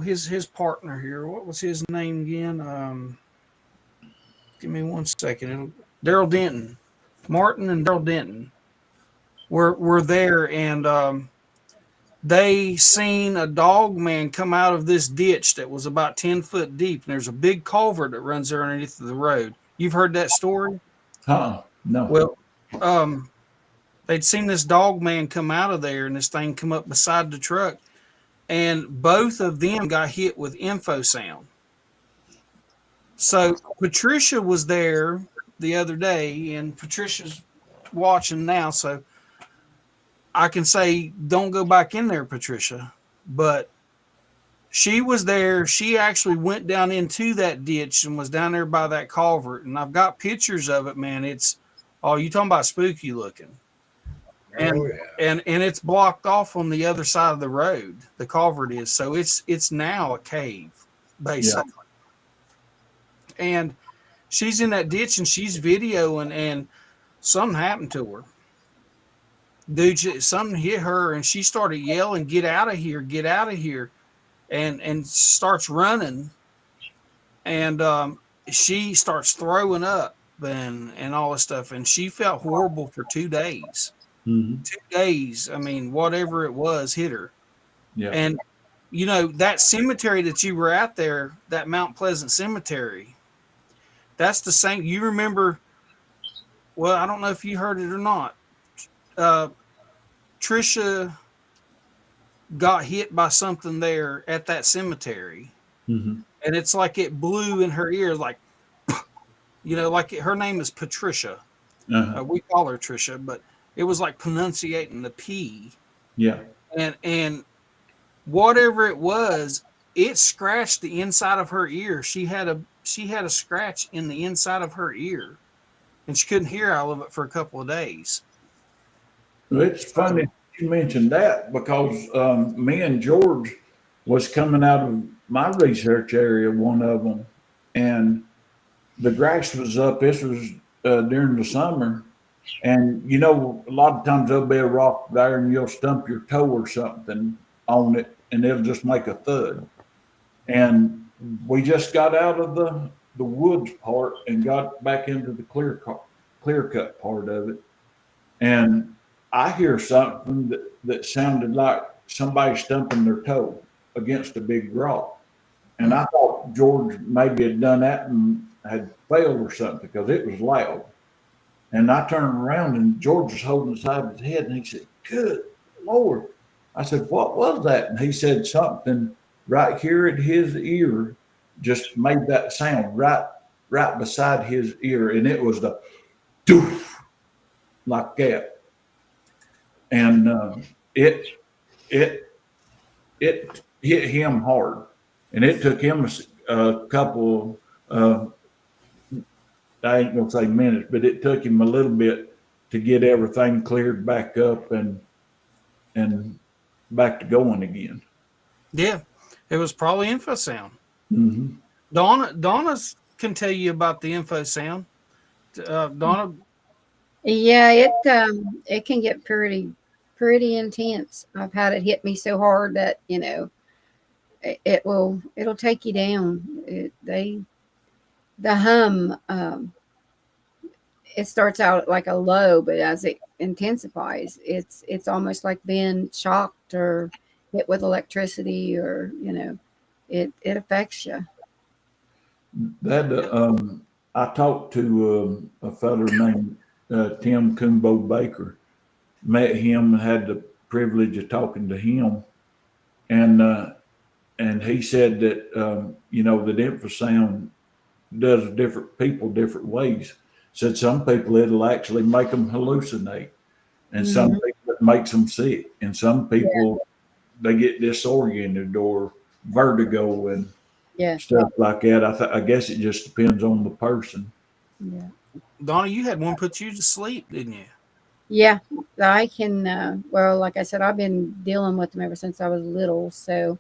his partner here, what was his name again? Give me 1 second. Daryl Denton, Martin and Daryl Denton were there, and they seen a dog man come out of this ditch that was about 10 foot deep, and there's a big culvert that runs there underneath the road. You've heard that story? No. Well, they'd seen this dog man come out of there, and this thing come up beside the truck, and both of them got hit with infrasound. So Patricia was there the other day, and Patricia's watching now, so I can say don't go back in there, Patricia. But she was there. She actually went down into that ditch and was down there by that culvert. And I've got pictures of it, man. You talking about spooky looking. Oh And yeah. and it's blocked off on the other side of the road. The culvert is. So it's now a cave, basically. Yeah. And she's in that ditch and she's videoing, and something happened to her. Dude, something hit her and she started yelling, "Get out of here, get out of here." And starts running, and she starts throwing up and all this stuff, and she felt horrible for 2 days. Mm-hmm. 2 days, I mean, whatever it was hit her. Yeah. And that cemetery that you were at there, that Mount Pleasant Cemetery, that's the same. You remember, well, I don't know if you heard it or not, Trisha got hit by something there at that cemetery. Mm-hmm. And it's like it blew in her ear, like, her name is Patricia. Uh-huh. We call her Trisha, but it was like pronunciating the P. Yeah. And whatever it was, it scratched the inside of her ear. She had a scratch in the inside of her ear, and she couldn't hear all of it for a couple of days. Well, it's funny you mentioned that, because me and George was coming out of my research area, one of them, and the grass was up. This was during the summer, and a lot of times there'll be a rock there and you'll stump your toe or something on it and it'll just make a thud. And we just got out of the woods part and got back into the clear cut part of it, and I hear something that sounded like somebody stumping their toe against a big rock. And I thought George maybe had done that and had failed or something, because it was loud. And I turned around and George was holding the side of his head, and he said, "Good Lord." I said, "What was that?" And he said something right here at his ear just made that sound right beside his ear. And it was the doof, like that. And it hit him hard, and it took him a couple. I ain't gonna say minutes, but it took him a little bit to get everything cleared back up and back to going again. Yeah, it was probably infrasound. Mm-hmm. Donna's can tell you about the infrasound. Donna. Yeah, it can get pretty intense. I've had it hit me so hard that it'll take you down. The hum, it starts out like a low, but as it intensifies, it's almost like being shocked or hit with electricity, or it affects you. That I talked to a fellow named Tim Kumbo Baker. Met him and had the privilege of talking to him, and he said that that infrasound does different people different ways. Said some people it'll actually make them hallucinate, and some people it makes them sick, and some people they get disoriented or vertigo and stuff like that. I guess it just depends on the person. Yeah. Donna, you had one put you to sleep, didn't you? Yeah, I can. Well, like I said, I've been dealing with them ever since I was little. So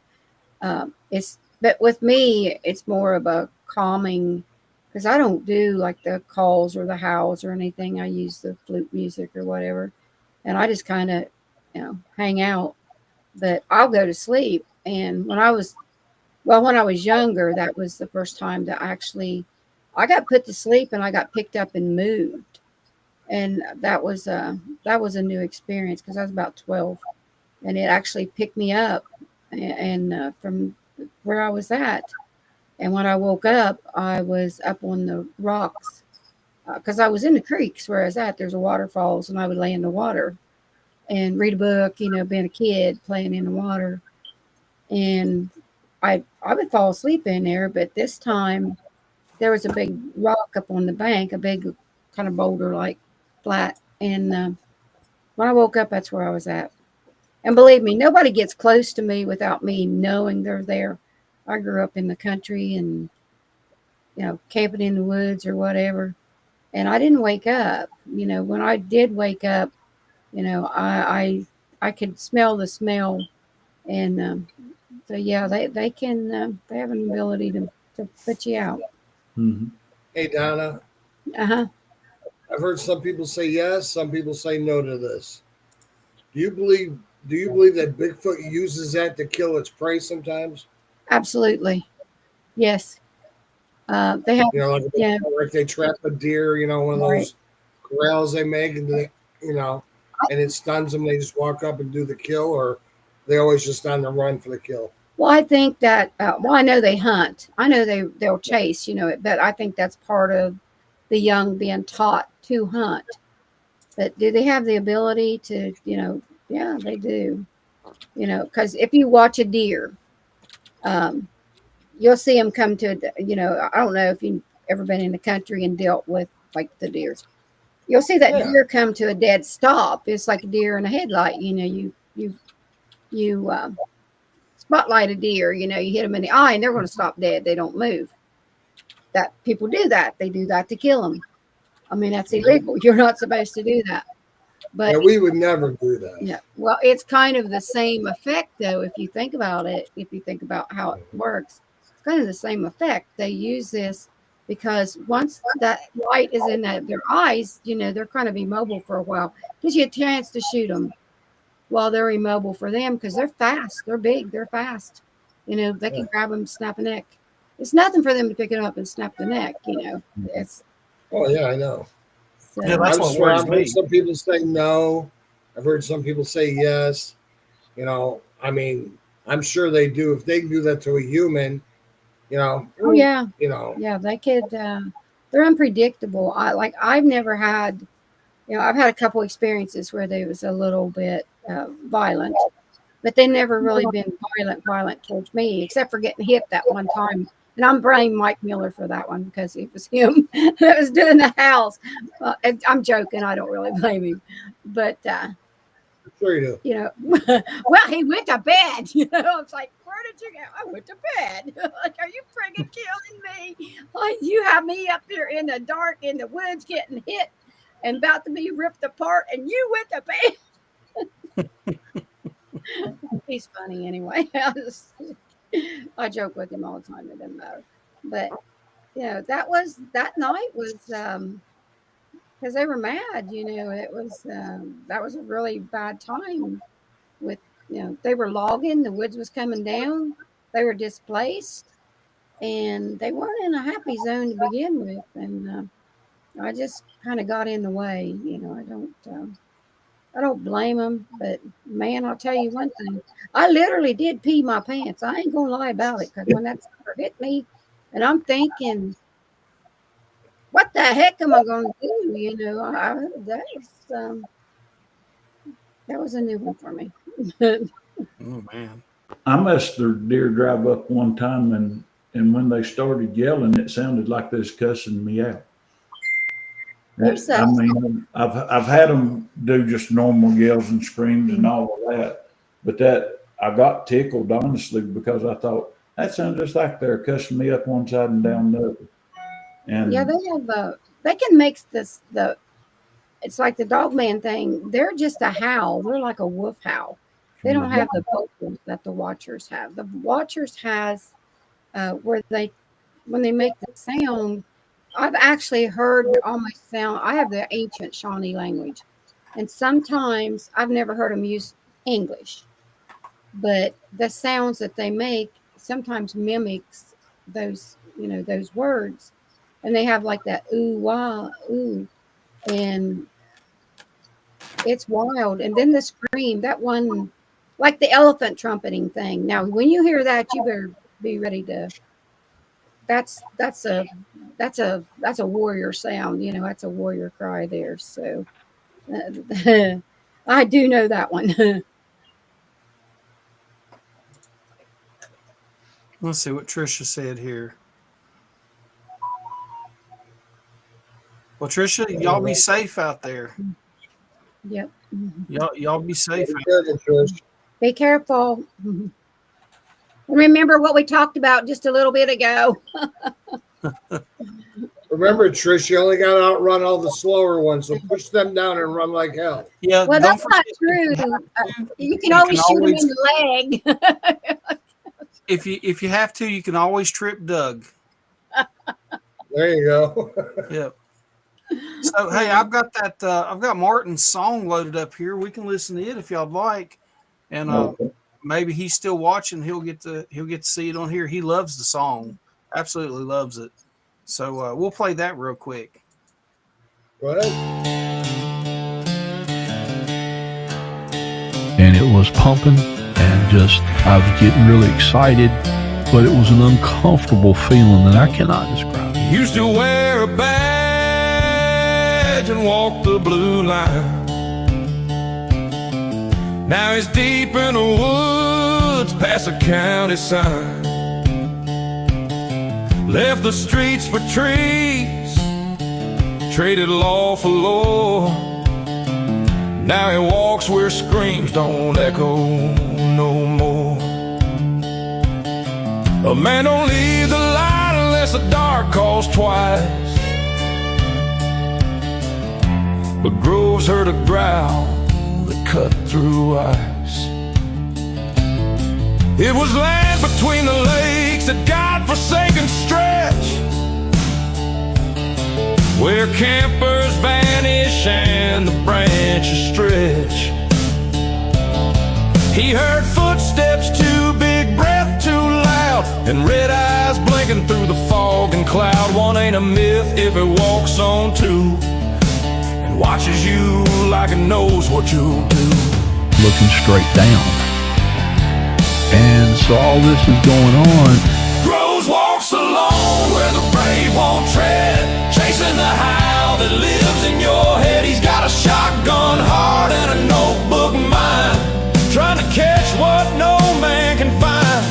but with me, it's more of a calming, because I don't do like the calls or the howls or anything. I use the flute music or whatever, and I just kind of, hang out. But I'll go to sleep. And when I was younger, that was the first time that I got put to sleep and I got picked up and moved. And that was a new experience, because I was about 12, and it actually picked me up and from where I was at. And when I woke up, I was up on the rocks, because I was in the creeks where I was at. There's a waterfalls, and I would lay in the water and read a book, being a kid playing in the water. And I would fall asleep in there, but this time there was a big rock up on the bank, a big kind of boulder like flat. And when I woke up, that's where I was at. And believe me, nobody gets close to me without me knowing they're there. I grew up in the country and, camping in the woods or whatever. And I didn't wake up. When I did wake up, I could smell the smell. And so, yeah, they can, they have an ability to put you out. Mhm. Hey, Donna, Uh-huh. I've heard some people say yes, some people say no to this. Do you believe that Bigfoot uses that to kill its prey sometimes? Absolutely. Yes. They have, yeah, Like they trap a deer, one of right. those corrals they make, and and it stuns them. They just walk up and do the kill, or they always just on the run for the kill. Well, I think that, I know they hunt. I know they'll chase, but I think that's part of the young being taught to hunt. But do they have the ability to, yeah, they do. Because if you watch a deer, um, you'll see them come to, I don't know if you've ever been in the country and dealt with like the deers. You'll see that Yeah. deer come to a dead stop. It's like a deer in a headlight. You spotlight a deer. You hit them in the eye, and they're going to stop dead. They don't move. That people do that. They do that to kill them. I mean, that's illegal. You're not supposed to do that. But Yeah, we would never do that. yeah, well, it's kind of the same effect, though. If you think about it, if you think about how it works, it's kind of the same effect. They use this because once that light is in their eyes, they're kind of immobile for a while. Gives you a chance to shoot them while they're immobile for them because they're fast. They're big. They're fast. They can grab them, snap a neck. It's nothing for them to pick it up and snap the neck. It's Oh yeah, I know. so. Yeah, that's what worries I've heard me. some people say no. I've heard some people say yes. I mean, I'm sure they do. If they do that to a human, Oh yeah. you know, Yeah, they could. They're unpredictable. I've never had. I've had a couple experiences where they was a little bit violent, but they never really been violent towards me, except for getting hit that one time. And I'm blaming Mike Miller for that one because it was him that was doing the house. I'm joking. I don't really blame him, but I'm sure you do. well, he went to bed. It's like, where did you go? I went to bed. Like, are you friggin' killing me? Like, you have me up here in the dark in the woods getting hit and about to be ripped apart, and you went to bed. He's funny anyway. I joke with him all the time. It doesn't matter. But that night was because they were mad. It was that was a really bad time. With they were logging. The woods was coming down. They were displaced, and they weren't in a happy zone to begin with. And I just kind of got in the way. I don't blame them, but man, I'll tell you one thing. I literally did pee my pants. I ain't gonna lie about it, because when that sucker hit me, and I'm thinking, what the heck am I gonna do? That was a new one for me. Oh man. I messed their deer drive up one time, and when they started yelling, it sounded like they was cussing me out. There's I mean, I've had them do just normal yells and screams and all of that, but that I got tickled honestly because I thought that sounds just like they're cussing me up one side and down the other. And yeah, they have they can make it's like the dog man thing. They're just a howl. They're like a wolf howl. They don't have the vocals that the watchers have. The watchers has where when they make the sound. I've actually heard almost sound. I have the ancient Shawnee language, and sometimes I've never heard them use English, but the sounds that they make sometimes mimics those words, and they have like that ooh wah ooh, and it's wild. And then the scream, that one, like the elephant trumpeting thing. Now, when you hear that, you better be ready to. That's a warrior sound. That's a warrior cry there. So I do know that one. Let's see what Trisha said here. Well, Tricia, y'all be safe out there. Yep. Y'all be safe. Be careful, Trish. Be careful. Remember what we talked about just a little bit ago. Remember, Trish, you only got to outrun all the slower ones, so push them down and run like hell. Yeah, Well, don't that's not true. You can always shoot him in the leg. if you have to, you can always trip Doug. There you go. Yep. So hey, I've got Martin's song loaded up here. We can listen to it if y'all like, and maybe he's still watching. He'll get to see it on here. He loves the song, absolutely loves it. So we'll play that real quick. Go ahead. And it was pumping, and just I was getting really excited, but it was an uncomfortable feeling that I cannot describe. Used to wear a badge and walk the blue line. Now he's deep in the woods past a county sign. Left the streets for trees, traded law for law. Now he walks where screams don't echo no more. A man don't leave the light unless the dark calls twice. But Groves heard a growl that cut through ice. It was land between the lakes, that God-forsaken stretch, where campers vanish and the branches stretch. He heard footsteps, too big breath, too loud, and red eyes blinking through the fog and cloud. One ain't a myth if it walks on two and watches you like it knows what you'll do. Looking straight down. And so all this is going on. Groves walks alone where the brave won't tread, chasing the howl that lives in your head. He's got a shotgun heart and a notebook mind, trying to catch what no man can find.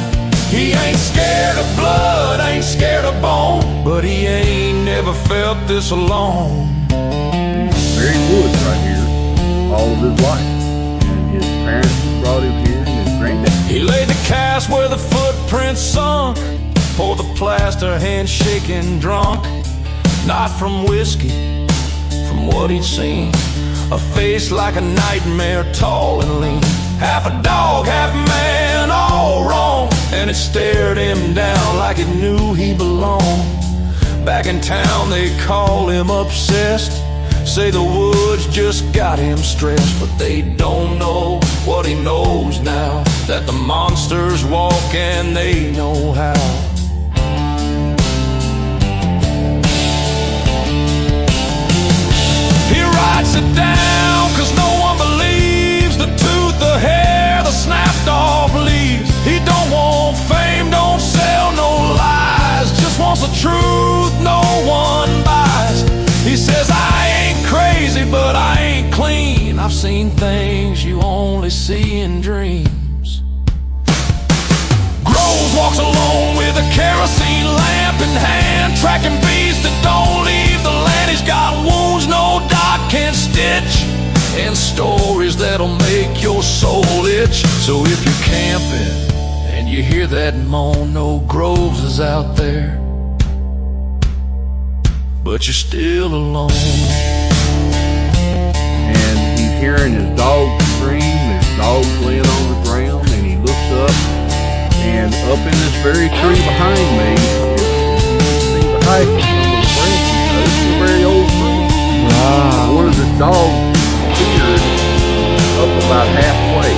He ain't scared of blood, ain't scared of bone, but he ain't never felt this alone. Very woods right here all of his life, and his parents brought him here, and his granddad. He laid the cast where the footprints sunk, for the plaster handshaking drunk, not from whiskey, from what he'd seen. A face like a nightmare, tall and lean, half a dog, half man, all wrong, and it stared him down like it knew he belonged. Back in town they call him obsessed, say the woods just got him stressed, but they don't know what he knows now, that the monsters walk and they know how. He writes it down cause no one believes the tooth, the hair, the snapped off leaves. He don't want fame, don't sell no lies, just wants the truth no one buys. He says, I ain't crazy, but I ain't clean. I've seen things you only see in dreams. Groves walks alone with a kerosene lamp in hand, tracking beasts that don't leave the land. He's got wounds no doc can stitch, and stories that'll make your soul itch. So if you're camping and you hear that moan, no Groves is out there, but you're still alone. And he's hearing his dog scream, his dog's laying on the ground, and he looks up, and up in this very tree behind me, you can see the height of some of the branches. Now, this is a very old tree. One of the dogs appeared up about halfway,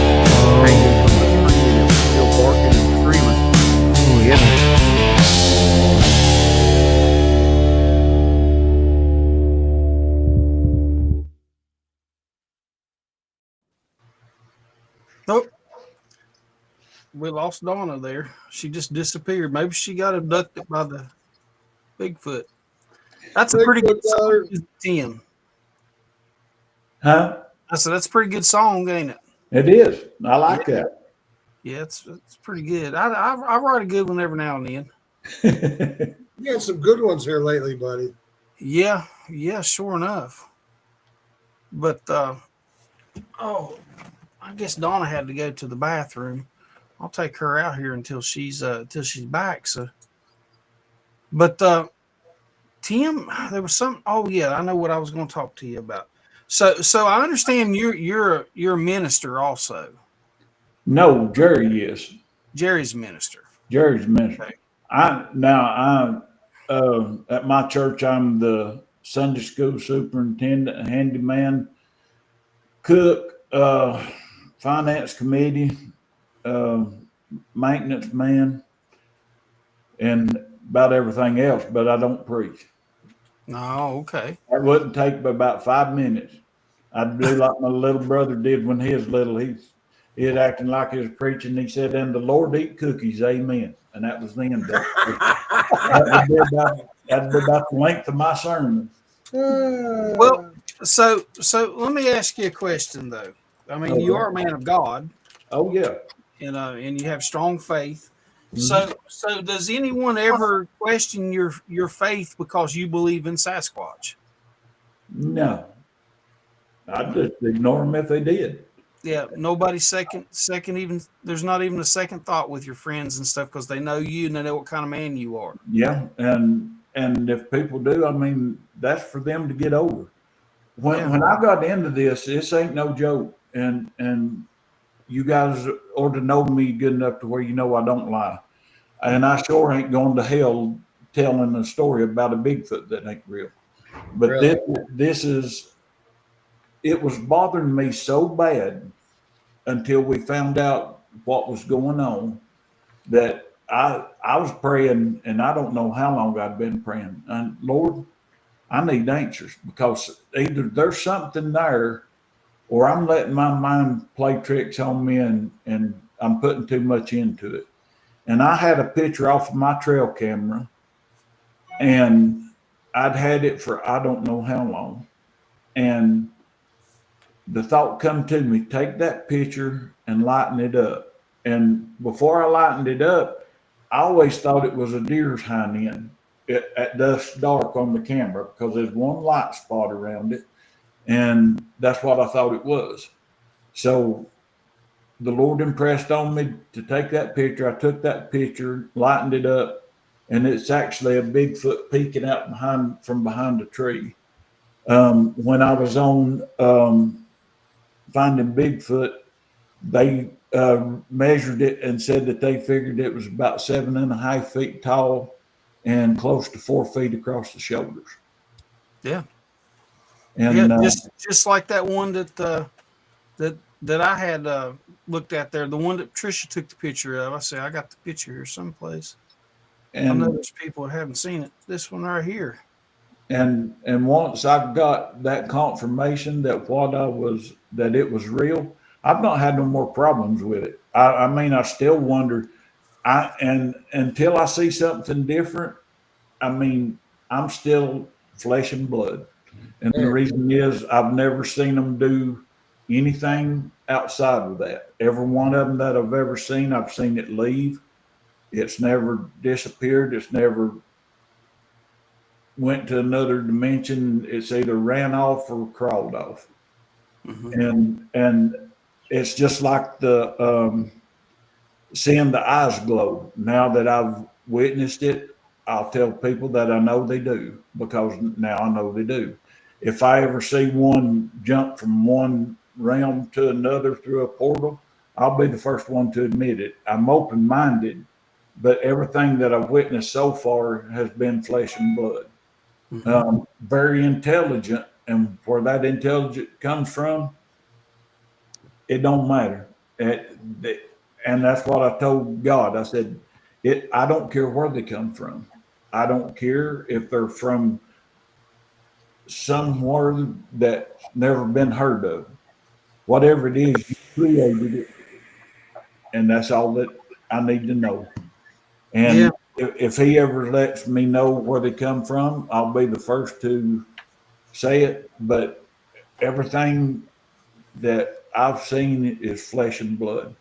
hanging from the tree, and it was still barking and screaming. Oh, yeah. Nope. We lost Donna there. She just disappeared. Maybe she got abducted by the Bigfoot. That's a pretty good song, 10. Huh? I said that's a pretty good song, ain't it? It is. I like that. Yeah, it's pretty good. I write a good one every now and then. You had some good ones here lately, buddy. Yeah, yeah, sure enough. But oh, I guess Donna had to go to the bathroom. I'll take her out here until she's back. So, but Tim, there was some. Oh yeah, I know what I was going to talk to you about. So I understand you're a minister also. No, Jerry is. Jerry's a minister. Jerry's minister. Okay. I at my church, I'm the Sunday school superintendent, handyman, cook, finance committee, uh, maintenance man, and about everything else. But I don't preach. Oh, okay. That wouldn't take but about 5 minutes. I'd do like my little brother did when he was little. He'd acting like he was preaching. He said, "And the Lord eat cookies, amen." And that was the end of it. That'd be about the length of my sermon. Well, so let me ask you a question though. I mean, you are a man of God, Oh yeah. and you have strong faith. Mhm. So does anyone ever question your faith because you believe in Sasquatch? No, I'd just ignore them if they did. Yeah, nobody second even. There's not even a second thought with your friends and stuff because they know you and they know what kind of man you are. Yeah, and if people do, I mean, that's for them to get over. When I got into this ain't no joke, and you guys ought to know me good enough to where you know I don't lie, and I sure ain't going to hell telling a story about a Bigfoot that ain't real. But Really? this is it was bothering me so bad until we found out what was going on that I was praying, and I don't know how long I'd been praying. And Lord, I need answers because either there's something there, or I'm letting my mind play tricks on me, and I'm putting too much into it. And I had a picture off of my trail camera, and I'd had it for I don't know how long, and the thought come to me, take that picture and lighten it up. And before I lightened it up, I always thought it was a deer's hind end at dusk dark on the camera because there's one light spot around it. And that's what I thought it was. So the Lord impressed on me to take that picture. I took that picture, lightened it up, and it's actually a Bigfoot peeking out from behind a tree. When I was on Finding Bigfoot, they measured it and said that they figured it was about 7.5 feet tall and close to 4 feet across the shoulders. Yeah, yeah, And just like that one that I had looked at there, the one that Trisha took the picture of. I say I got the picture here someplace. I know and there's people that haven't seen it. This one right here. and once I got that confirmation that it was real, I've not had no more problems with it. I mean, I still wonder. And until I see something different, I mean, I'm still flesh and blood. And the reason is I've never seen them do anything outside of that. Every one of them that I've ever seen, I've seen it leave. It's never disappeared. It's never went to another dimension. It's either ran off or crawled off. Mm-hmm. And it's just like the seeing the eyes glow. Now that I've witnessed it, I'll tell people that I know they do because now I know they do. If I ever see one jump from one realm to another through a portal, I'll be the first one to admit it. I'm open minded, but everything that I've witnessed so far has been flesh and blood. Mm-hmm. Very intelligent, and where that intelligence comes from, it don't matter. And that's what I told God. I said, I don't care where they come from. I don't care if they're from somewhere that's never been heard of. Whatever it is, you created it, and that's all that I need to know. Yeah. And if He ever lets me know where they come from, I'll be the first to say it. But everything that I've seen is flesh and blood,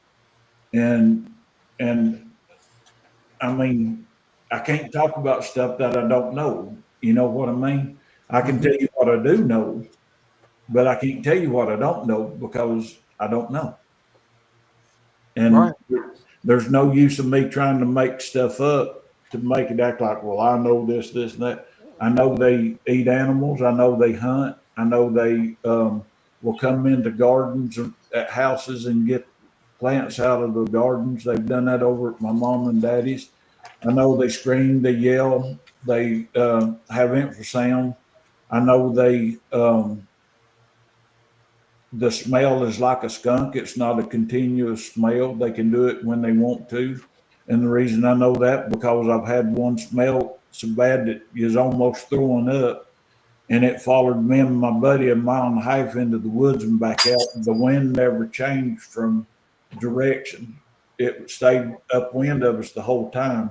and and I mean, I can't talk about stuff that I don't know. You know what I mean? I can tell you what I do know, but I can't tell you what I don't know because I don't know. And Right. there's no use of me trying to make stuff up to make it act like, well, I know this, this, and that. I know they eat animals. I know they hunt. I know they will come into gardens or at houses and get plants out of the gardens. They've done that over at my mom and daddy's. I know they scream, they yell, they have infrasound. I know the smell is like a skunk. It's not a continuous smell. They can do it when they want to. And the reason I know that because I've had one smell so bad that is almost throwing up, and it followed me and my buddy a mile and a half into the woods and back out. The wind never changed from direction. It stayed upwind of us the whole time.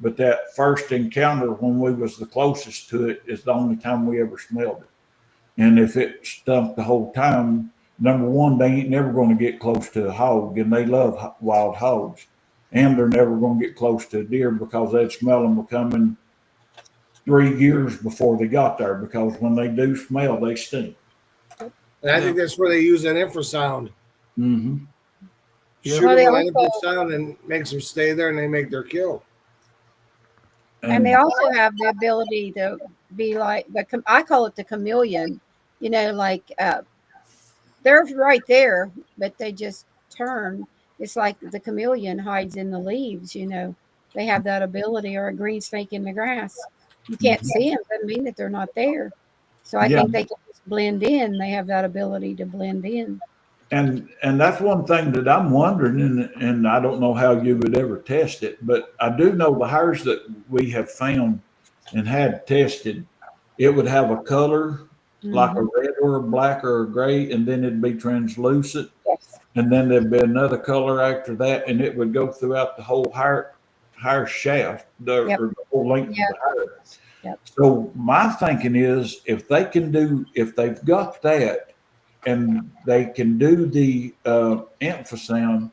But that first encounter when we was the closest to it is the only time we ever smelled it. And if it stunk the whole time, number one, they ain't never going to get close to a hog, and they love wild hogs. And they're never going to get close to a deer because they'd smell them coming 3 years before they got there. Because when they do smell, they stink. And I think that's where they use that infrasound. Mm-hmm. Shoot Well, them they with infrasound and makes them stay there, and they make their kill. And they also have the ability to be like I call it the chameleon. You know, like they're right there, but they just turn. It's like the chameleon hides in the leaves. You know, they have that ability, or a green snake in the grass. You can't see them, doesn't mean that they're not there. So I think they can just blend in. They have that ability to blend in. And that's one thing that I'm wondering, and I don't know how you would ever test it, but I do know the hairs that we have found and had tested, it would have a color like a red or a black or a gray, and then it'd be translucent, Yes. and then there'd be another color after that, and it would go throughout the whole hair shaft, or the whole length of the hair. Yep. So my thinking is, if they've got that, and they can do the infrasound,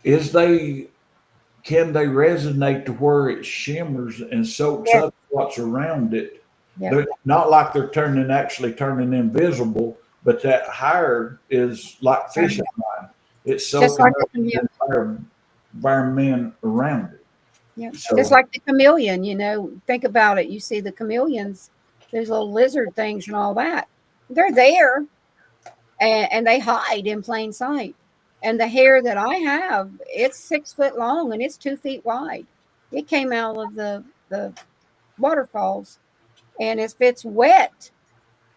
can they resonate to where it shimmers and soaks up what's around it? They're not like they're actually turning invisible, but that hair is like fishing line. It's soaking like up the environment around it. Yeah, So, just like the chameleon, you know, think about it. You see the chameleons, there's little lizard things and all that. They're there and they hide in plain sight. And the hair that I have, it's 6 foot long and it's 2 feet wide. It came out of the waterfalls. And if it's wet,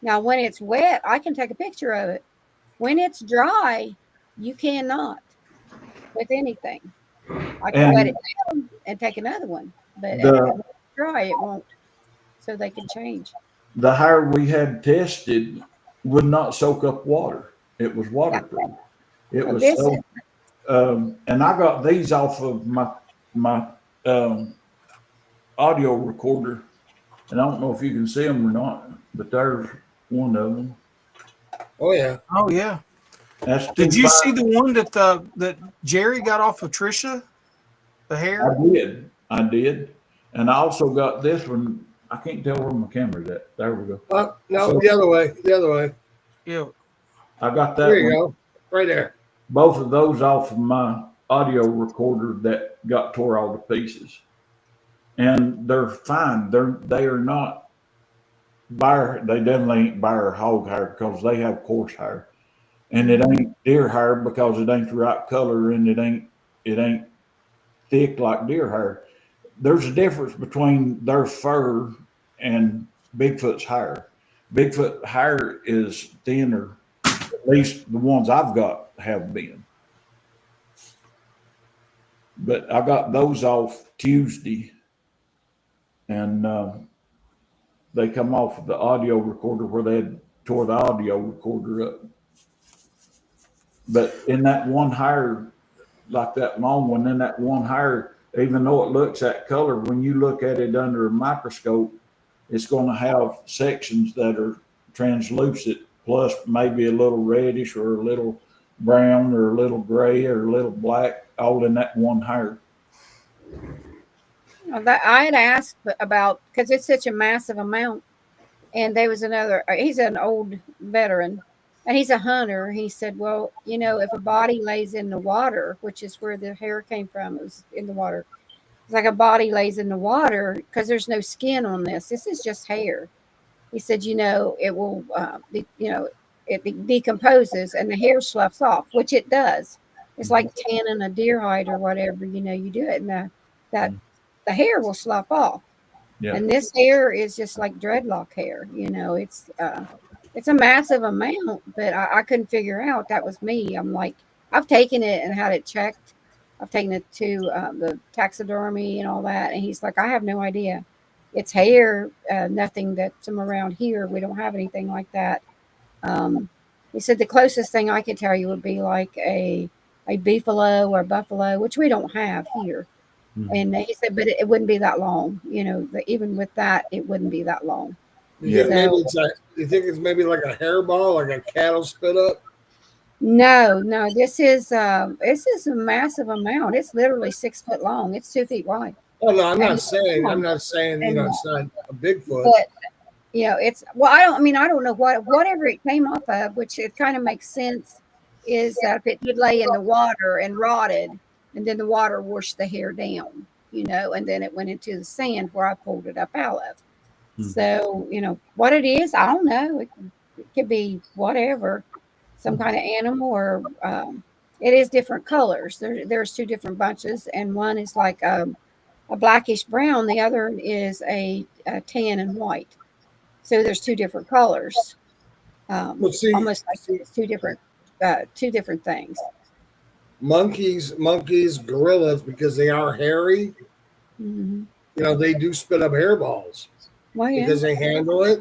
now when it's wet, I can take a picture of it. When it's dry, you cannot with anything. I can let it down and take another one, but if it's dry, it won't. So they can change. The hair we had tested would not soak up water. It was waterproof. It was so. And I got these off of my audio recorder, and I don't know if you can see them or not, but there's one of them. Oh yeah. Oh yeah. Did you see the one that Jerry got off of Trisha? The hair? I did. And I also got this one. I can't tell where my camera's at. There we go. No, so, the other way. Yeah. I got that. There you go. Right there. Both of those off of my audio recorder that got tore all to pieces. And they're fine. They are not they definitely ain't bear hog hair because they have coarse hair. And it ain't deer hair because it ain't the right color, and it ain't thick like deer hair. There's a difference between their fur and Bigfoot's hair. Bigfoot hair is thinner, at least the ones I've got have been. But I got those off Tuesday, and they come off of the audio recorder where they had tore the audio recorder up. But in that one hair, like that long one, in that one hair, even though it looks that color, when you look at it under a microscope, it's going to have sections that are translucent, plus maybe a little reddish or a little brown or a little gray or a little black, all in that one hair. Well, that I had asked about, because it's such a massive amount. And there was another, he's an old veteran and he's a hunter. He said, well, if a body lays in the water, which is where the hair came from, it was in the water. It's like a body lays in the water because there's no skin on this. This is just hair. He said, it will, it decomposes and the hair sloughs off, which it does. It's like tanning a deer hide or whatever, you do it and the hair will slough off. Yeah. And this hair is just like dreadlock hair. It's a massive amount, but I couldn't figure out that was me. I'm like, I've taken it and had it checked. I've taken it to the taxidermy and all that. And he's like, I have no idea. It's hair, nothing that's from around here. We don't have anything like that. He said the closest thing I could tell you would be like a beefalo or buffalo, which we don't have here. Mm-hmm. And he said, but it wouldn't be that long. Even with that, it wouldn't be that long. You think it's maybe like a hairball, like a cattle spit up? No, this is a massive amount. It's literally 6 foot long. It's 2 feet wide. Oh no, I'm not saying it's not a Bigfoot. But it's I don't know whatever it came off of, which it kind of makes sense, is that if it did lay in the water and rotted, and then the water washed the hair down, and then it went into the sand where I pulled it up out of. So, what it is, I don't know. It could be whatever, some kind of animal, or it is different colors. There's two different bunches, and one is like a blackish brown. The other is a tan and white. So there's two different colors. Almost like it's two different things. Monkeys, gorillas, because they are hairy, they do spit up hairballs. Well, yeah. Because they handle it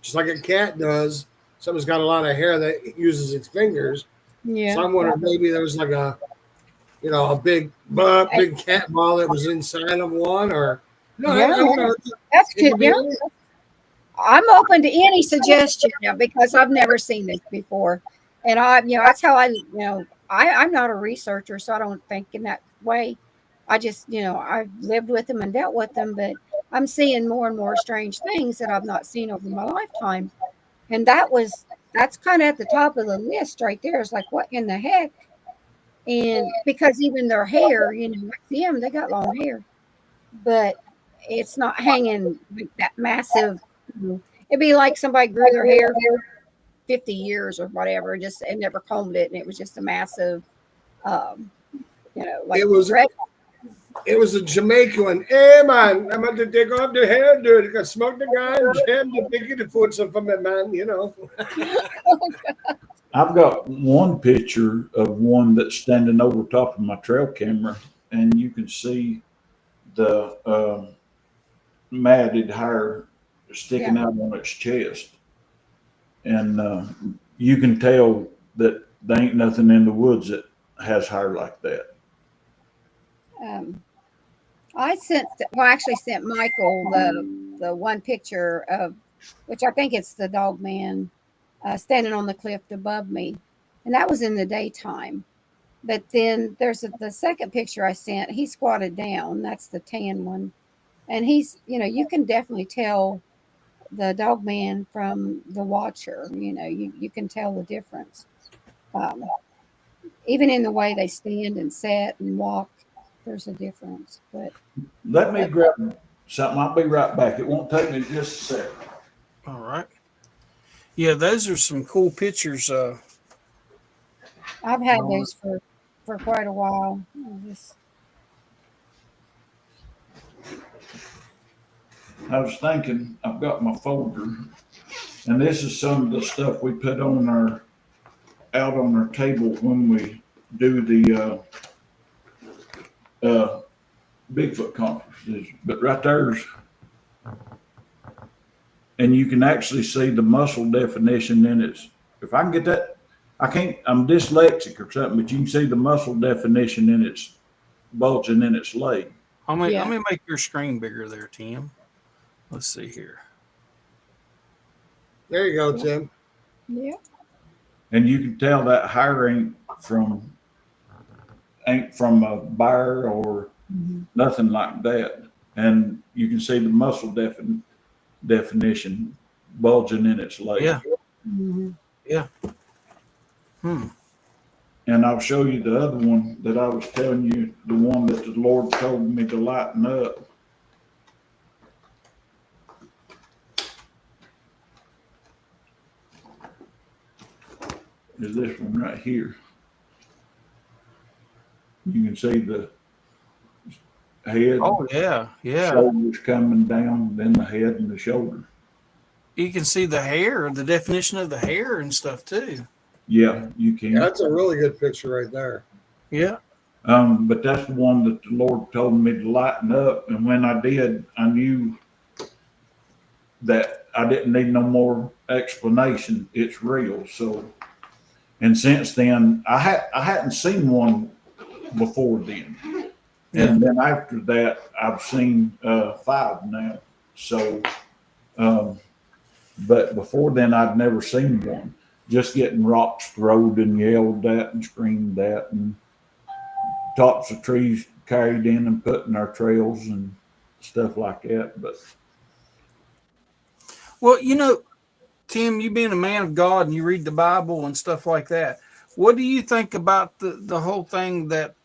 just like a cat does. Someone's got a lot of hair that uses its fingers. Yeah. So I'm wondering maybe there was like a big cat ball that was inside of one, or that's good. Yeah. I'm open to any suggestion because I've never seen this before, and that's how I'm not a researcher, so I don't think in that way. I just, I've lived with them and dealt with them, but I'm seeing more and more strange things that I've not seen over my lifetime. And that's kind of at the top of the list right there. It's like, what in the heck? And because even their hair, like them, they got long hair, but it's not hanging like that massive. It'd be like somebody grew their hair for 50 years or whatever, and never combed it. And it was just a massive, like it was a Jamaican one. Hey man, I'm going to take off the hair, dude. I can smoke the guy and jam the biggie to food some from it, man. I've got one picture of one that's standing over top of my trail camera, and you can see the matted hair sticking out on its chest. And you can tell that there ain't nothing in the woods that has hair like that. I actually sent Michael the one picture of, which I think it's the dog man standing on the cliff above me. And that was in the daytime. But then there's the second picture I sent. He squatted down. That's the tan one. And he's, you can definitely tell the dog man from the watcher. You can tell the difference. Even in the way they stand and sit and walk, there's a difference. But let me grab something. I'll be right back. It won't take me just a second. All right. Yeah, those are some cool pictures. I've had those for quite a while. I was thinking, I've got my folder, and this is some of the stuff we put out on our table when we do the Bigfoot conferences. But right there's, and you can actually see the muscle definition in it. If I can get that, I'm dyslexic or something, but you can see the muscle definition in its bulging in its leg. Let me make your screen bigger there, Tim. Let's see here. There you go, Tim. Yeah. And you can tell that hair ain't from a bear or nothing like that. And you can see the muscle definition bulging in its leg. Yeah. Mhm. Yeah. Hmm. And I'll show you the other one that I was telling you, the one that the Lord told me to lighten up. Is this one right here. You can see the head, Oh yeah. Yeah. shoulders coming down, then the head and the shoulder. You can see the hair, the definition of the hair and stuff too. Yeah, you can. Yeah, that's a really good picture right there. Yeah. But that's the one that the Lord told me to lighten up. And when I did, I knew that I didn't need no more explanation. It's real. So, and since then, I hadn't seen one before then. And then after that, I've seen 5 now. So, but before then, I'd never seen one. Just getting rocks thrown and yelled at and screamed at, and tops of trees carried in and put in our trails and stuff like that. But Well, you know, Tim, you being a man of God and you read the Bible and stuff like that, what do you think about the whole thing that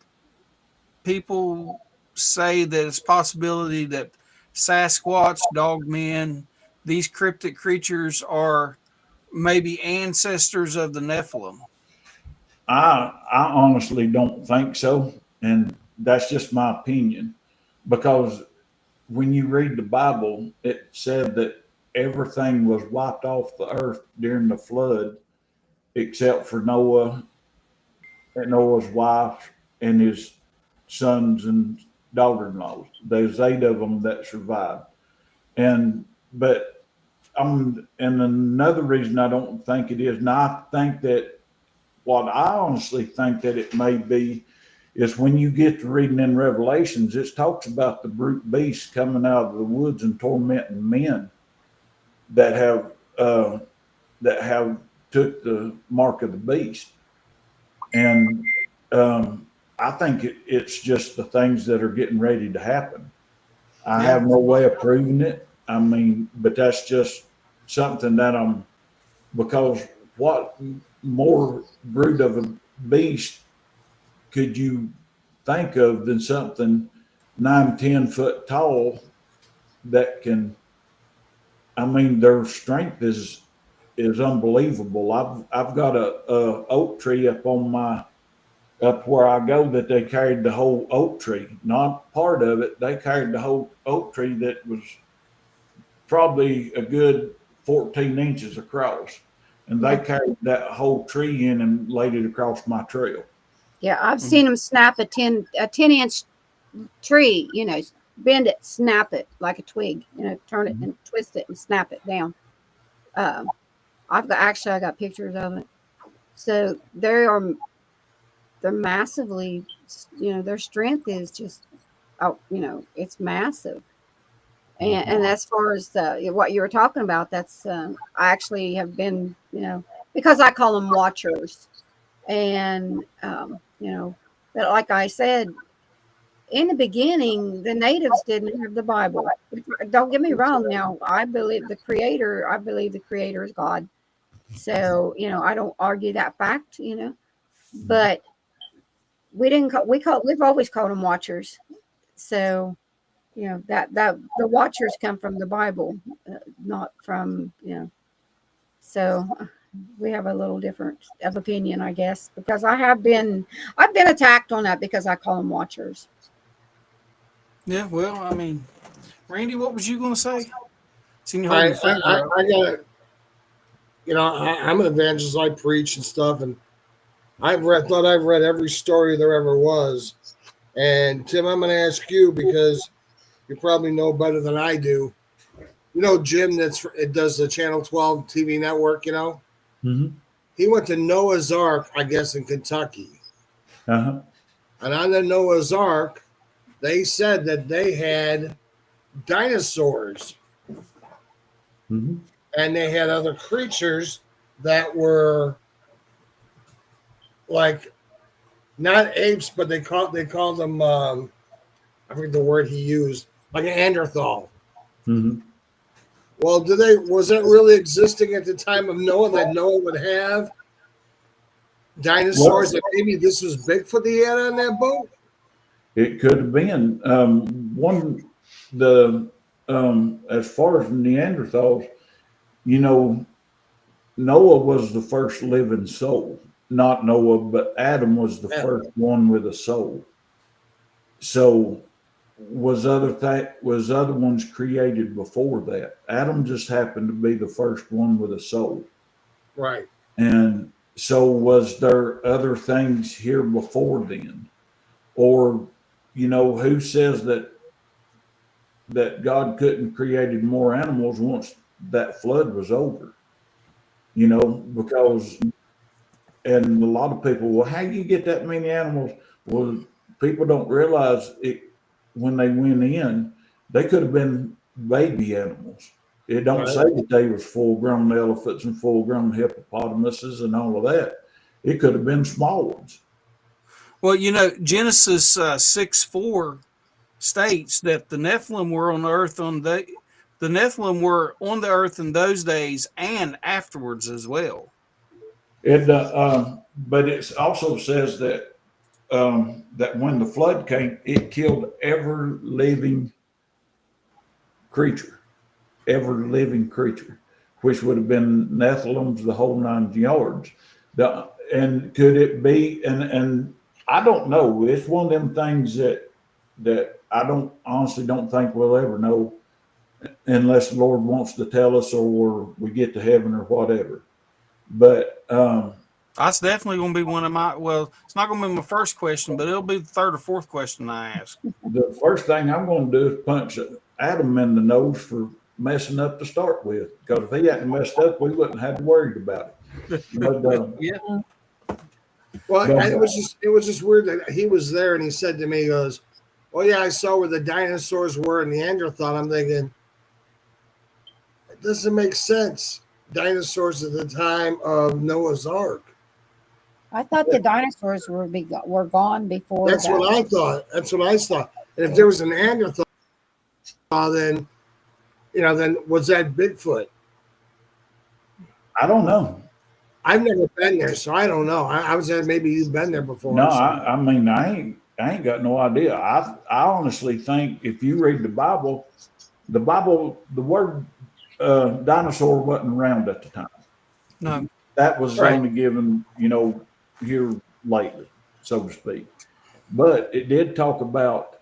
people say that it's possibility that Sasquatch, dogmen, these cryptic creatures are maybe ancestors of the Nephilim? I honestly don't think so, and that's just my opinion, because when you read the Bible, it said that everything was wiped off the earth during the flood, except for Noah and Noah's wife and his sons and daughter-in-laws. There's 8 of them that survived, and another reason I don't think it is, and I think that what I honestly think that it may be is when you get to reading in Revelations, it talks about the brute beasts coming out of the woods and tormenting men that have took the mark of the beast. And I think it's just the things that are getting ready to happen. I have no way of proving it. I mean, but that's just something that because what more brute of a beast could you think of than something 9-10 foot tall that can, I mean, their strength is unbelievable. I've got a oak tree up where I go that they carried the whole oak tree, not part of it. They carried the whole oak tree that was probably a good 14 inches across. And they carried that whole tree in and laid it across my trail. Yeah, I've seen them snap a 10-inch tree, bend it, snap it like a twig, turn it and twist it and snap it down. I got pictures of it. So they're massively, their strength is just, it's massive. And as far as what you were talking about, that's I actually have been, because I call them watchers, and but like I said, in the beginning, the natives didn't have the Bible. Don't get me wrong. Now I believe the Creator is God. So I don't argue that fact. But we've always called them watchers. So. That the watchers come from the Bible, not from, so we have a little different of opinion, I guess, because I've been attacked on that because I call them watchers. Yeah, well, I mean, Randy, what was you going to say? Seen you I holding your finger up. got, I'm an evangelist. I preach and stuff, and I've read every story there ever was. And Tim, I'm going to ask you because you probably know better than I do. Jim, it does the Channel 12 TV network, Mm-hmm. He went to Noah's Ark, I guess, in Kentucky. Uh-huh. And on the Noah's Ark, they said that they had dinosaurs. Mm-hmm. And they had other creatures that were like not apes, but they called them I forget the word he used, like an Neanderthal. Mm-hmm. Well, was that really existing at the time of Noah that Noah would have dinosaurs? Like maybe this was Bigfoot he had on that boat? It could have been as far as Neanderthals, Noah was the first living soul. Not Noah, but Adam was the first one with a soul. So was other ones created before that? Adam just happened to be the first one with a soul. Right. And so was there other things here before then? Or, who says that God couldn't created more animals once that flood was over? Because, and a lot of people, well, how do you get that many animals? Well, people don't realize it when they went in, they could have been baby animals. It don't say that they was full-grown elephants and full-grown hippopotamuses and all of that. It could have been small ones. Well, Genesis 6:4 states that the Nephilim were on the earth the Nephilim were on the earth in those days and afterwards as well. But it also says that that when the flood came, it killed every living creature, which would have been Nephilims, the whole 9 yards. And could it be? And I don't know. It's one of them things that I honestly don't think we'll ever know unless the Lord wants to tell us or we get to heaven or whatever. But that's definitely going to be one of it's not going to be my first question, but it'll be the third or fourth question I ask. The first thing I'm going to do is punch Adam in the nose for messing up to start with, because if he hadn't messed up, we wouldn't have worried about it. But, yeah. Well, it was just weird that he was there and he said to me, he goes, "Oh yeah, I saw where the dinosaurs were in Neanderthal." I'm thinking, it doesn't make sense. Dinosaurs at the time of Noah's Ark. I thought the dinosaurs were gone before. That's what I thought. That's what I thought. And if there was an Neanderthal, then was that Bigfoot? I don't know. I've never been there, so I don't know. I was there. Maybe you've been there before. No, I mean, I ain't got no idea. I honestly think if you read the Bible, the word dinosaur wasn't around at the time. No, that was only given, here lately, so to speak. But it did talk about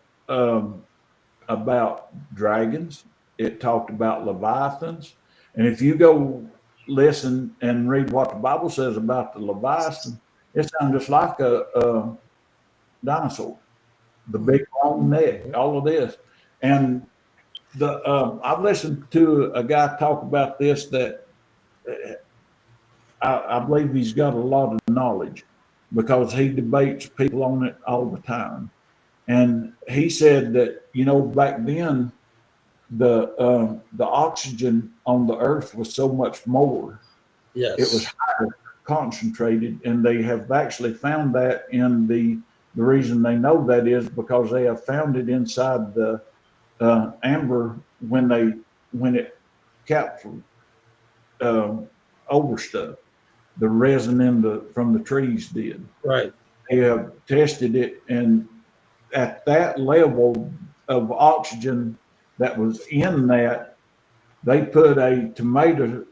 dragons. It talked about leviathans, and if you go listen and read what the Bible says about the leviathan, it sounds just like a dinosaur, the big long neck, all of this. And I've listened to a guy talk about this that I believe he's got a lot of knowledge because he debates people on it all the time. And he said that, back then, the oxygen on the earth was so much more. Yes. It was higher concentrated, and they have actually found that in the reason they know that is because they have found it inside the amber when it captured over stuff. The resin from the trees did. Right. They have tested it, and at that level of oxygen that was in that, they put a tomato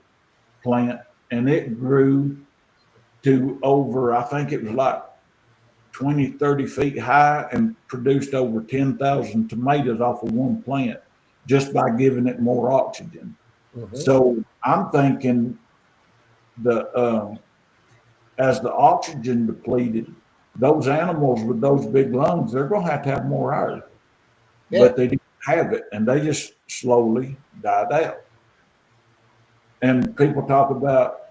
plant and it grew to over, I think it was like 20, 30 feet high and produced over 10,000 tomatoes off of one plant just by giving it more oxygen. Mm-hmm. So I'm thinking as the oxygen depleted, those animals with those big lungs, they're going to have more air. Yeah. But they didn't have it, and they just slowly died out. And people talk about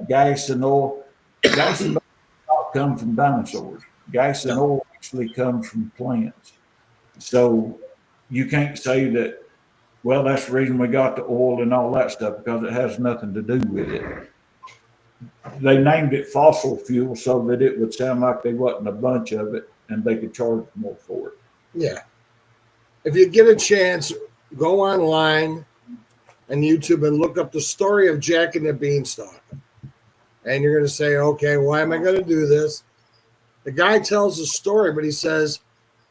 gas and oil. Gas and oil come from dinosaurs. Gas and oil actually comes from plants. So you can't say that, well, that's the reason we got the oil and all that stuff, because it has nothing to do with it. They named it fossil fuel so that it would sound like there wasn't a bunch of it and they could charge more for it. Yeah. If you get a chance, go online and YouTube and look up the story of Jack and the Beanstalk. And you're going to say, okay, why am I going to do this? The guy tells the story, but he says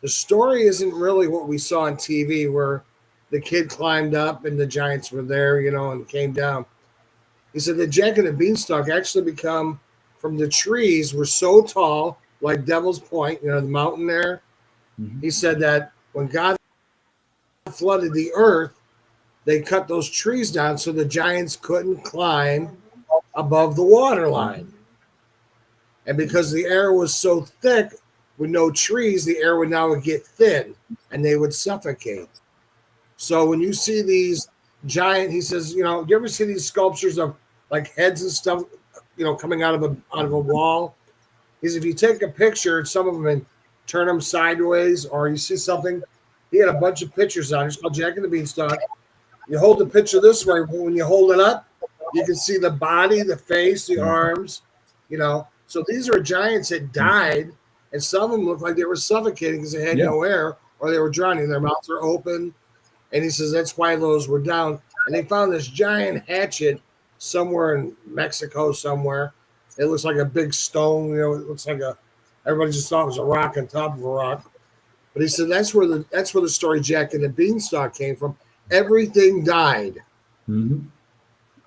the story isn't really what we saw on TV where the kid climbed up and the giants were there, and came down. He said the Jack and the Beanstalk actually become from the trees were so tall, like Devil's Point, the mountain there. Mm-hmm. He said that when God flooded the earth, they cut those trees down so the giants couldn't climb above the water line. And because the air was so thick with no trees, the air would now get thin and they would suffocate. So when you see these giant, he says, do you ever see these sculptures of like heads and stuff, coming out of a wall? He says, if you take a picture, some of them, and turn them sideways, or you see something, he had a bunch of pictures on it. It's called Jack and the Beanstalk. You hold the picture this way, but when you hold it up, you can see the body, the face, the arms, So these are giants that died, and some of them looked like they were suffocating because they had no air, or they were drowning. Their mouths were open. And he says that's why those were down. And they found this giant hatchet somewhere in Mexico somewhere. It looks like a big stone. It looks like everybody just thought it was a rock on top of a rock. But he said that's where the story Jack and the Beanstalk came from. Everything died, during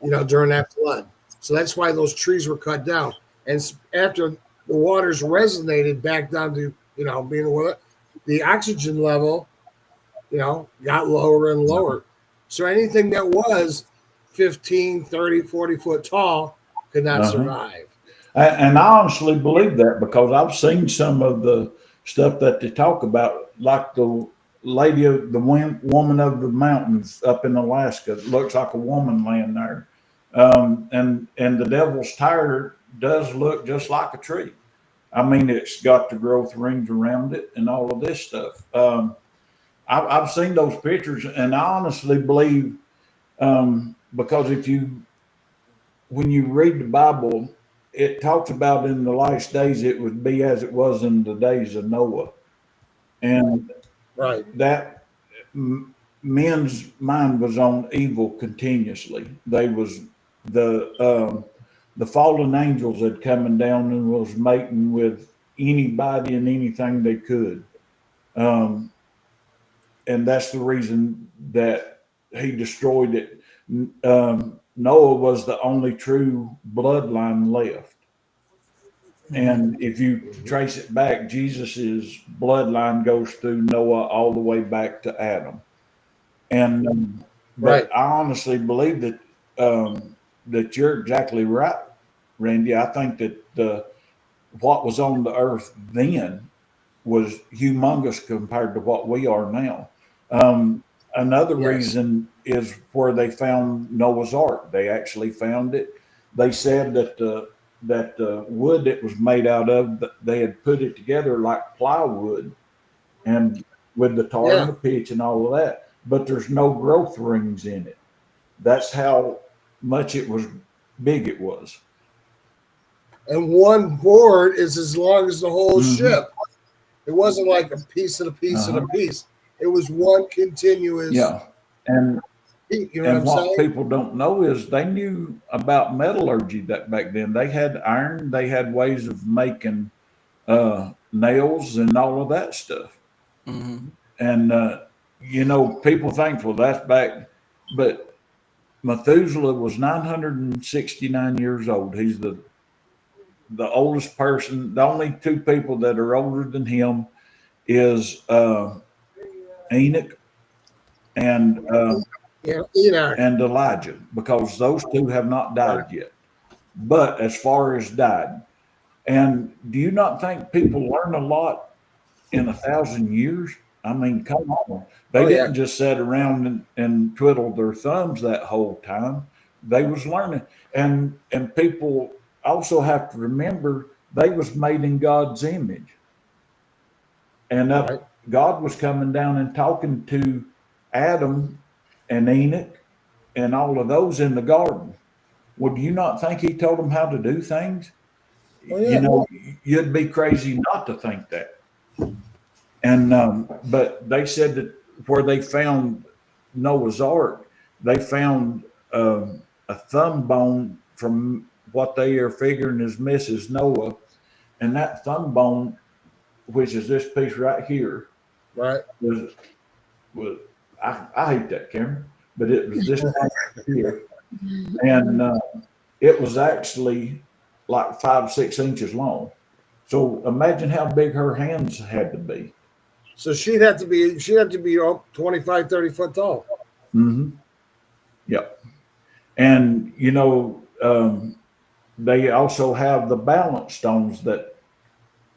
that flood. So that's why those trees were cut down. And after the waters resonated back down to, being with it, the oxygen level, got lower and lower. So anything that was 15, 30, 40 foot tall could not survive. And I honestly believe that because I've seen some of the stuff that they talk about, like the lady of the woman of the mountains up in Alaska. It looks like a woman laying there. And the devil's tire does look just like a tree. I mean, it's got the growth rings around it and all of this stuff. I've seen those pictures, and I honestly believe because when you read the Bible, it talks about in the last days it would be as it was in the days of Noah, and that men's mind was on evil continuously. They was the fallen angels had coming down and was mating with anybody and anything they could. And that's the reason that he destroyed it. Noah was the only true bloodline left. And if you trace it back, Jesus's bloodline goes through Noah all the way back to Adam. And but I honestly believe that that you're exactly right, Randy. I think that what was on the earth then was humongous compared to what we are now. Another reason is where they found Noah's Ark. They actually found it. They said that the wood it was made out of, they had put it together like plywood, and with the tar and the pitch and all of that. But there's no growth rings in it. That's how much big it was. And one board is as long as the whole ship. It wasn't like a piece and a piece and a piece. It was one continuous. Yeah. And what people don't know is they knew about metallurgy that back then. They had iron. They had ways of making nails and all of that stuff. Mm-hmm. And, people think, well, that's back. But Methuselah was 969 years old. He's the oldest person. The only two people that are older than him is Enoch and Elijah, because those two have not died yet. But as far as died, and do you not think people learn a lot in 1,000 years? I mean, come on. They didn't just sit around and twiddle their thumbs that whole time. They was learning. And people also have to remember they was made in God's image. And God was coming down and talking to Adam and Enoch and all of those in the garden. Well, do you not think he told them how to do things? You'd be crazy not to think that. And but they said that where they found Noah's Ark, they found a thumb bone from what they are figuring is Mrs. Noah, and that thumb bone, which is this piece right here, Right. was I hate that camera, but it was this piece here, and it was actually like 5-6 inches long. So imagine how big her hands had to be. So she'd have to be 25, 30 foot tall. Mm-hmm. Yep. And they also have the balance stones that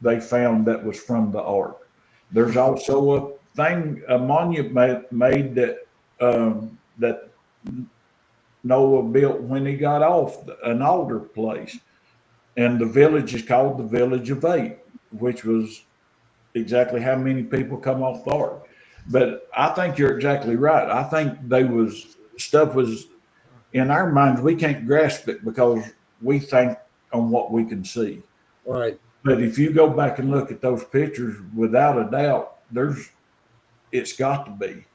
they found that was from the ark. There's also a monument made that that Noah built when he got off, an altar place, and the village is called the Village of 8, which was exactly how many people come off the ark. But I think you're exactly right. I think stuff was in our minds. We can't grasp it because we think on what we can see. Right. But if you go back and look at those pictures, without a doubt, it's got to be.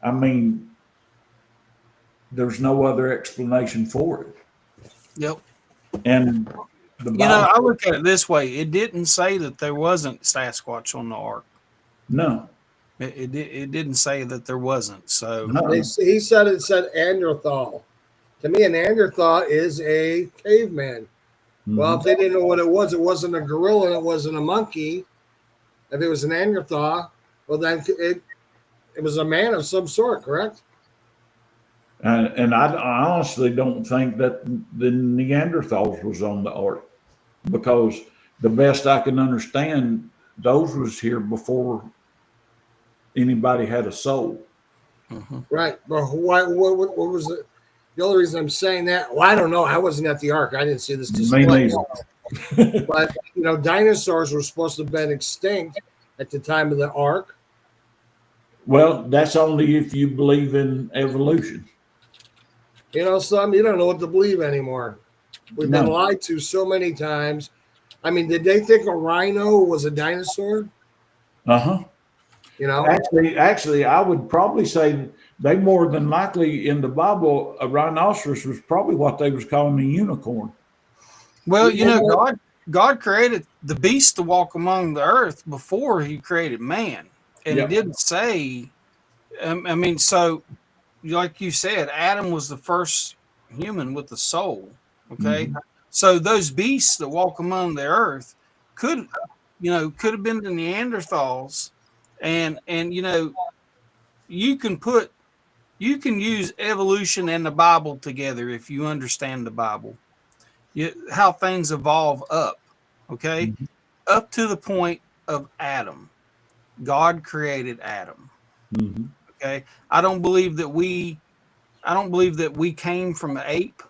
I mean, there's no other explanation for it. Yep. And I look at it this way: it didn't say that there wasn't Sasquatch on the ark. No, it didn't say that there wasn't. So he said it said Neanderthal. To me, a Neanderthal is a caveman. Mm-hmm. Well, if they didn't know what it wasn't a gorilla and it wasn't a monkey. If it was an Neanderthal, well, then it was a man of some sort, correct? And I honestly don't think that the Neanderthals was on the ark, because the best I can understand, those was here before anybody had a soul. Mm-hmm. Right. But what was it? The only reason I'm saying that, well, I don't know. I wasn't at the ark. I didn't see this display. But, dinosaurs were supposed to have been extinct at the time of the ark. Well, that's only if you believe in evolution. Some you don't know what to believe anymore. We've been lied to so many times. I mean, did they think a rhino was a dinosaur? Uh-huh. Actually, I would probably say they more than likely in the Bible, a rhinoceros was probably what they was calling a unicorn. Well, God created the beast to walk among the earth before he created man. And He didn't say, so like you said, Adam was the first human with a soul. Okay. Mm-hmm. So those beasts that walk among the earth could have been the Neanderthals. And you can use evolution and the Bible together if you understand the Bible, how things evolve up, okay? Mm-hmm. Up to the point of Adam. God created Adam. Mm-hmm. Okay? I don't believe that we came from an ape.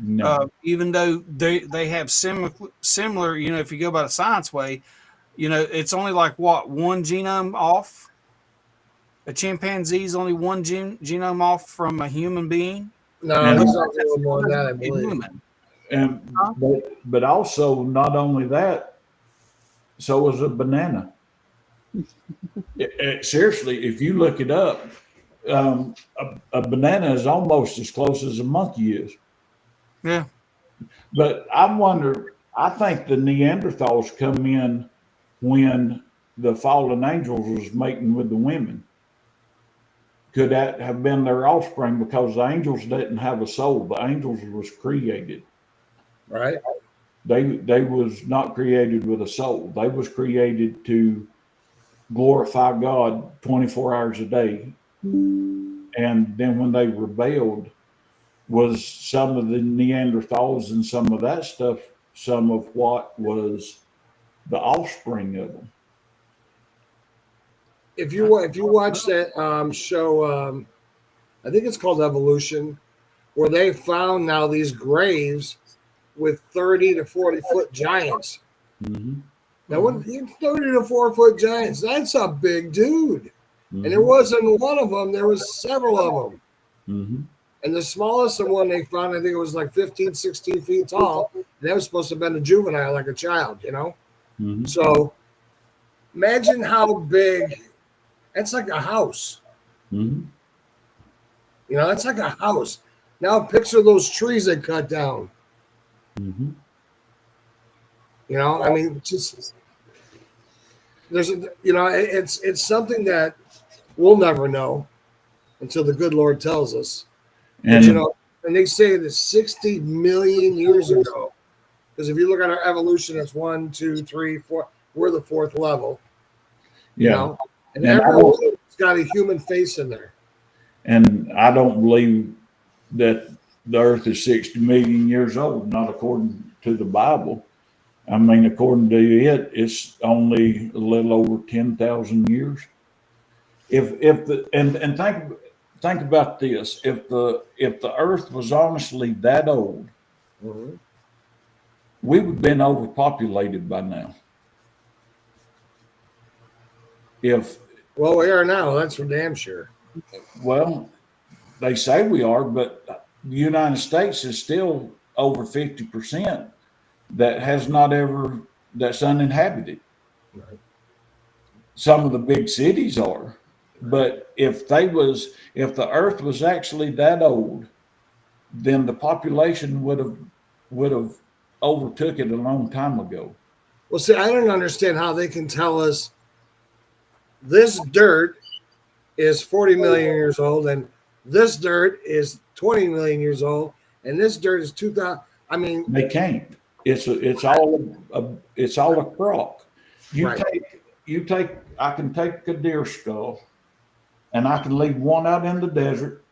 No. Even though they have similar, if you go by the science way, it's only like one genome off. A chimpanzee is only one genome off from a human being. No, it's not a little more than that, I believe. And but also not only that, so was a banana. Seriously, if you look it up, a banana is almost as close as a monkey is. Yeah. But I think the Neanderthals come in when the fallen angels was mating with the women. Could that have been their offspring? Because the angels didn't have a soul. The angels was created. Right. They was not created with a soul. They was created to glorify God 24 hours a day. And then when they rebelled, was some of the Neanderthals and some of that stuff, some of what was the offspring of them. If you watch that show, I think it's called Evolution, where they found now these graves with 30 to 40 foot giants. Mm-hmm. Now, 30 to 4 foot giants, that's a big dude. Mm-hmm. And there wasn't one of them, there was several of them. Mm-hmm. And the smallest one they found, I think it was like 15, 16 feet tall. And that was supposed to have been a juvenile, like a child, Mm-hmm. So imagine how big. It's like a house. Mm-hmm. You know, that's like a house. Now picture those trees they cut down. Mm-hmm. You know, I mean, just there's a, you know, it's something that we'll never know until the good Lord tells us. But you And know, and they say that 60 million years ago, because if you look at our evolution, it's 1, 2, 3, 4. We're the fourth level. You yeah, know, and and every one's got a human face in there. I don't believe that the earth is 60 million years old, not according to the Bible. I mean, according to it, it's only a little over 10,000 years. If the and think about this: if the earth was honestly that old, Mm-hmm. we would have been overpopulated by now. If Well, we are now. That's for damn sure. Well, they say we are, but the United States is still over 50% that has not ever that's uninhabited. Right. Some of the big cities are, but if the earth was actually that old, then the population would have overtook it a long time ago. Well, see, I don't understand how they can tell us this dirt is 40 million years old and this dirt is 20 million years old and this dirt is 2000. I mean, They can't. It's all a crock. You right. take I can take a deer skull and I can leave one out in the desert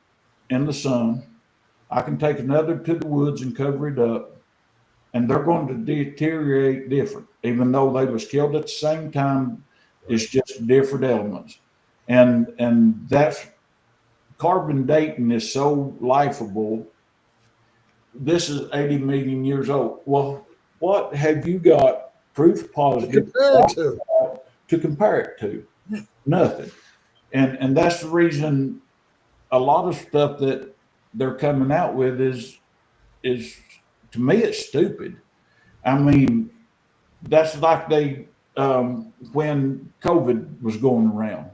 in the sun. I can take another to the woods and cover it up, and they're going to deteriorate different, even though they was killed at the same time. It's just different elements, and that's carbon dating is so lifeable. This is 80 million years old. Well, what have you got proof positive Compared to. to compare it to? Nothing. And that's the reason a lot of stuff that they're coming out with is to me it's stupid. I mean, that's like they when COVID was going around,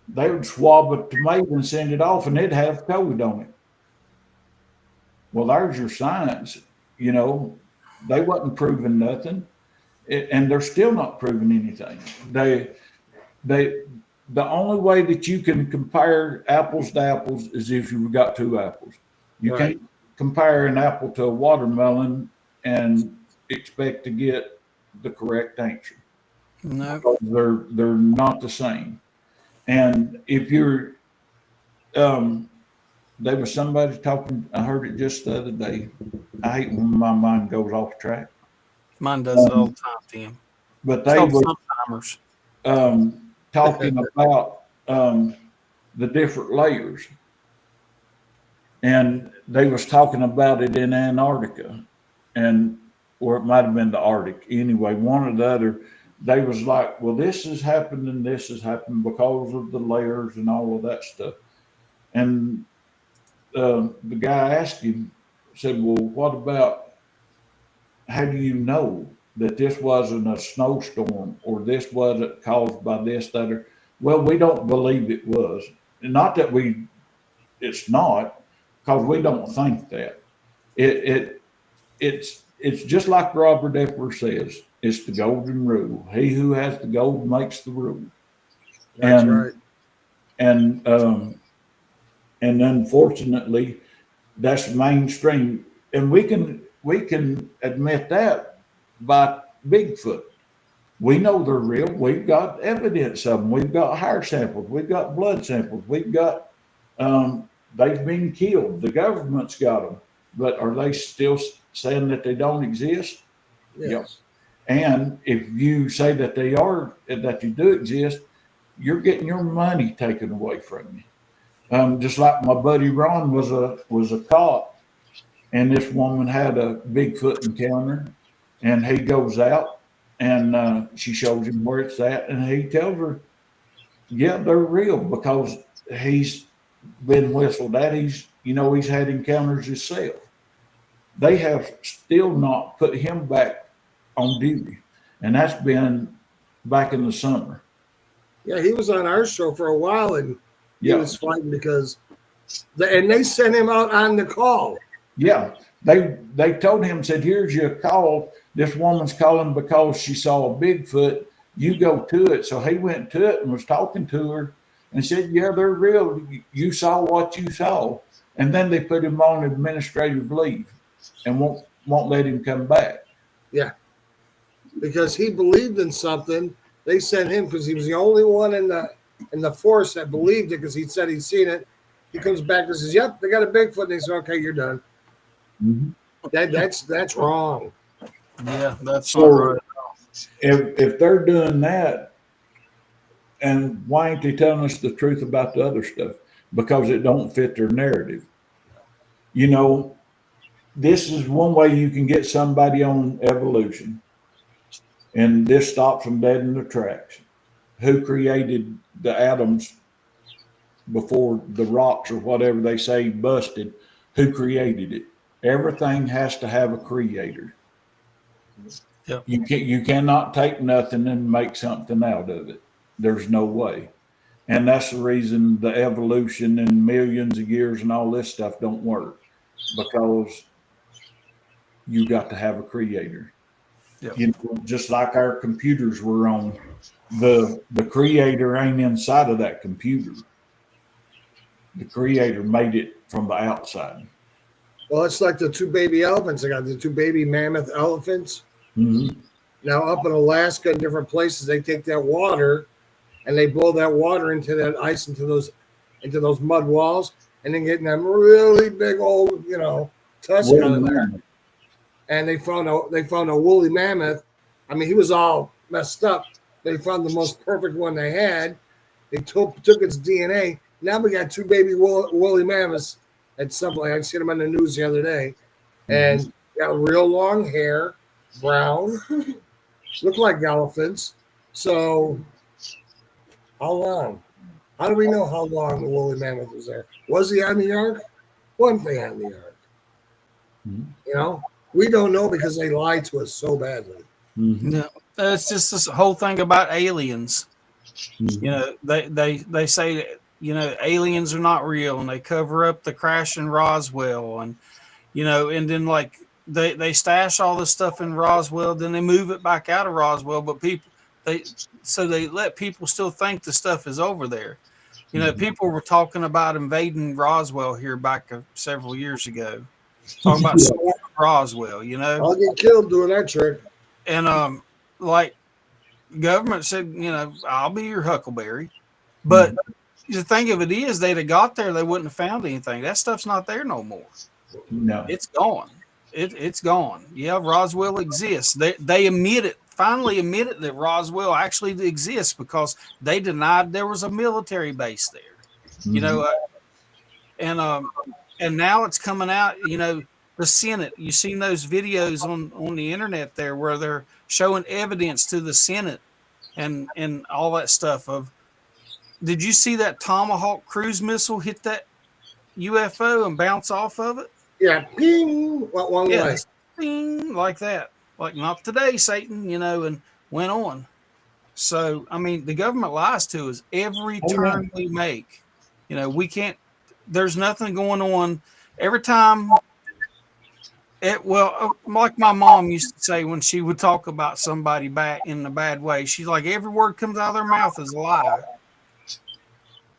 they would swab a tomato and send it off, and it'd have COVID on it. Well, there's your science. You know, they wasn't proving nothing, and they're still not proving anything. They the only way that you can compare apples to apples is if you've got two apples. You Right. can't compare an apple to a watermelon and expect to get the correct answer. No. They're not the same. And if you're there was somebody talking, I heard it just the other day. I hate when my mind goes off track. Mine does it all the time, Tim. But It's they called were Alzheimer's. talking about the different layers. And they was talking about it in Antarctica, and or it might have been the Arctic. Anyway, one or the other, they was like, well, this has happened and this has happened because of the layers and all of that stuff. And the guy asked him, said, well, what about, how do you know that this wasn't a snowstorm or this wasn't caused by this, that, or, well, we don't believe it was. Not that it's not, because we don't think that. It's just like Robert Epler says, it's the golden rule. He who has the gold makes the rule. That's And right. and unfortunately, that's mainstream. And we can admit that by Bigfoot. We know they're real. We've got evidence of them. We've got hair samples. We've got blood samples. We've got they've been killed. The government's got them. But are they still saying that they don't exist? Yes. And if you say that they are, that you do exist, you're getting your money taken away from you. Just like my buddy Ron was a cop, and this woman had a Bigfoot encounter, and he goes out and she shows him where it's at, and he tells her, yeah, they're real because he's been whistled at. He's had encounters himself. They have still not put him back on duty, and that's been back in the summer. Yeah, he was on our show for a while and he Yeah. was fighting because And they sent him out on the call. Yeah, they told him, said, here's your call. This woman's calling because she saw a Bigfoot. You go to it. So he went to it and was talking to her and said, yeah, they're real. You saw what you saw. And then they put him on administrative leave and won't let him come back. Yeah. Because he believed in something. They sent him because he was the only one in the force that believed it because he said he'd seen it. He comes back and says, yep, they got a Bigfoot. And they said, okay, you're done. Mm-hmm. That's wrong. Yeah, that's So right. if they're doing that, and why ain't they telling us the truth about the other stuff? Because it don't fit their narrative. You know, this is one way you can get somebody on evolution, and this stops them dead in their tracks. Who created the atoms before the rocks or whatever they say busted? Who created it? Everything has to have a creator. Yep. You cannot take nothing and make something out of it. There's no way. And that's the reason the evolution and millions of years and all this stuff don't work, because you got to have a creator. Yep. You know, just like our computers were on, the creator ain't inside of that computer. The creator made it from the outside. Well, it's like the two baby elephants. I got the two baby mammoth elephants. Mm-hmm. Now up in Alaska and different places, they take that water and they blow that water into that ice, into those mud walls, and then getting them really big old, tusk out of there. And they found a woolly mammoth. I mean, he was all messed up. They found the most perfect one they had. They took its DNA. Now we got two baby woolly mammoths at some point. I seen them on the news the other day, and got real long hair, brown, look like elephants. So, how long? How do we know how long the woolly mammoth was there? Was he on the ark? Wasn't they on the ark? Mm-hmm. We don't know because they lied to us so badly. Mm-hmm. Yeah, it's just this whole thing about aliens. Mm-hmm. They say that, aliens are not real, and they cover up the crash in Roswell, and and then like they stash all this stuff in Roswell, then they move it back out of Roswell, but they let people still think the stuff is over there. People were talking about invading Roswell here back several years ago, talking about storming Roswell. I'll get killed doing that trick. And like government said, I'll be your Huckleberry, but the thing of it is, they'd have got there, they wouldn't have found anything. That stuff's not there no more. No, it's gone. It's gone. Yeah, Roswell exists. They finally admitted that Roswell actually exists because they denied there was a military base there. And now it's coming out. The Senate. You seen those videos on the internet there where they're showing evidence to the Senate and all that stuff of. Did you see that Tomahawk cruise missile hit that UFO and bounce off of it? Yeah, ping, one way. Ping, like that. Like, not today, Satan, and went on. So, I mean, the government lies to us every turn we make. We can't, there's nothing going on. Every time, like my mom used to say when she would talk about somebody bad in a bad way, she's like, every word comes out of their mouth is a lie.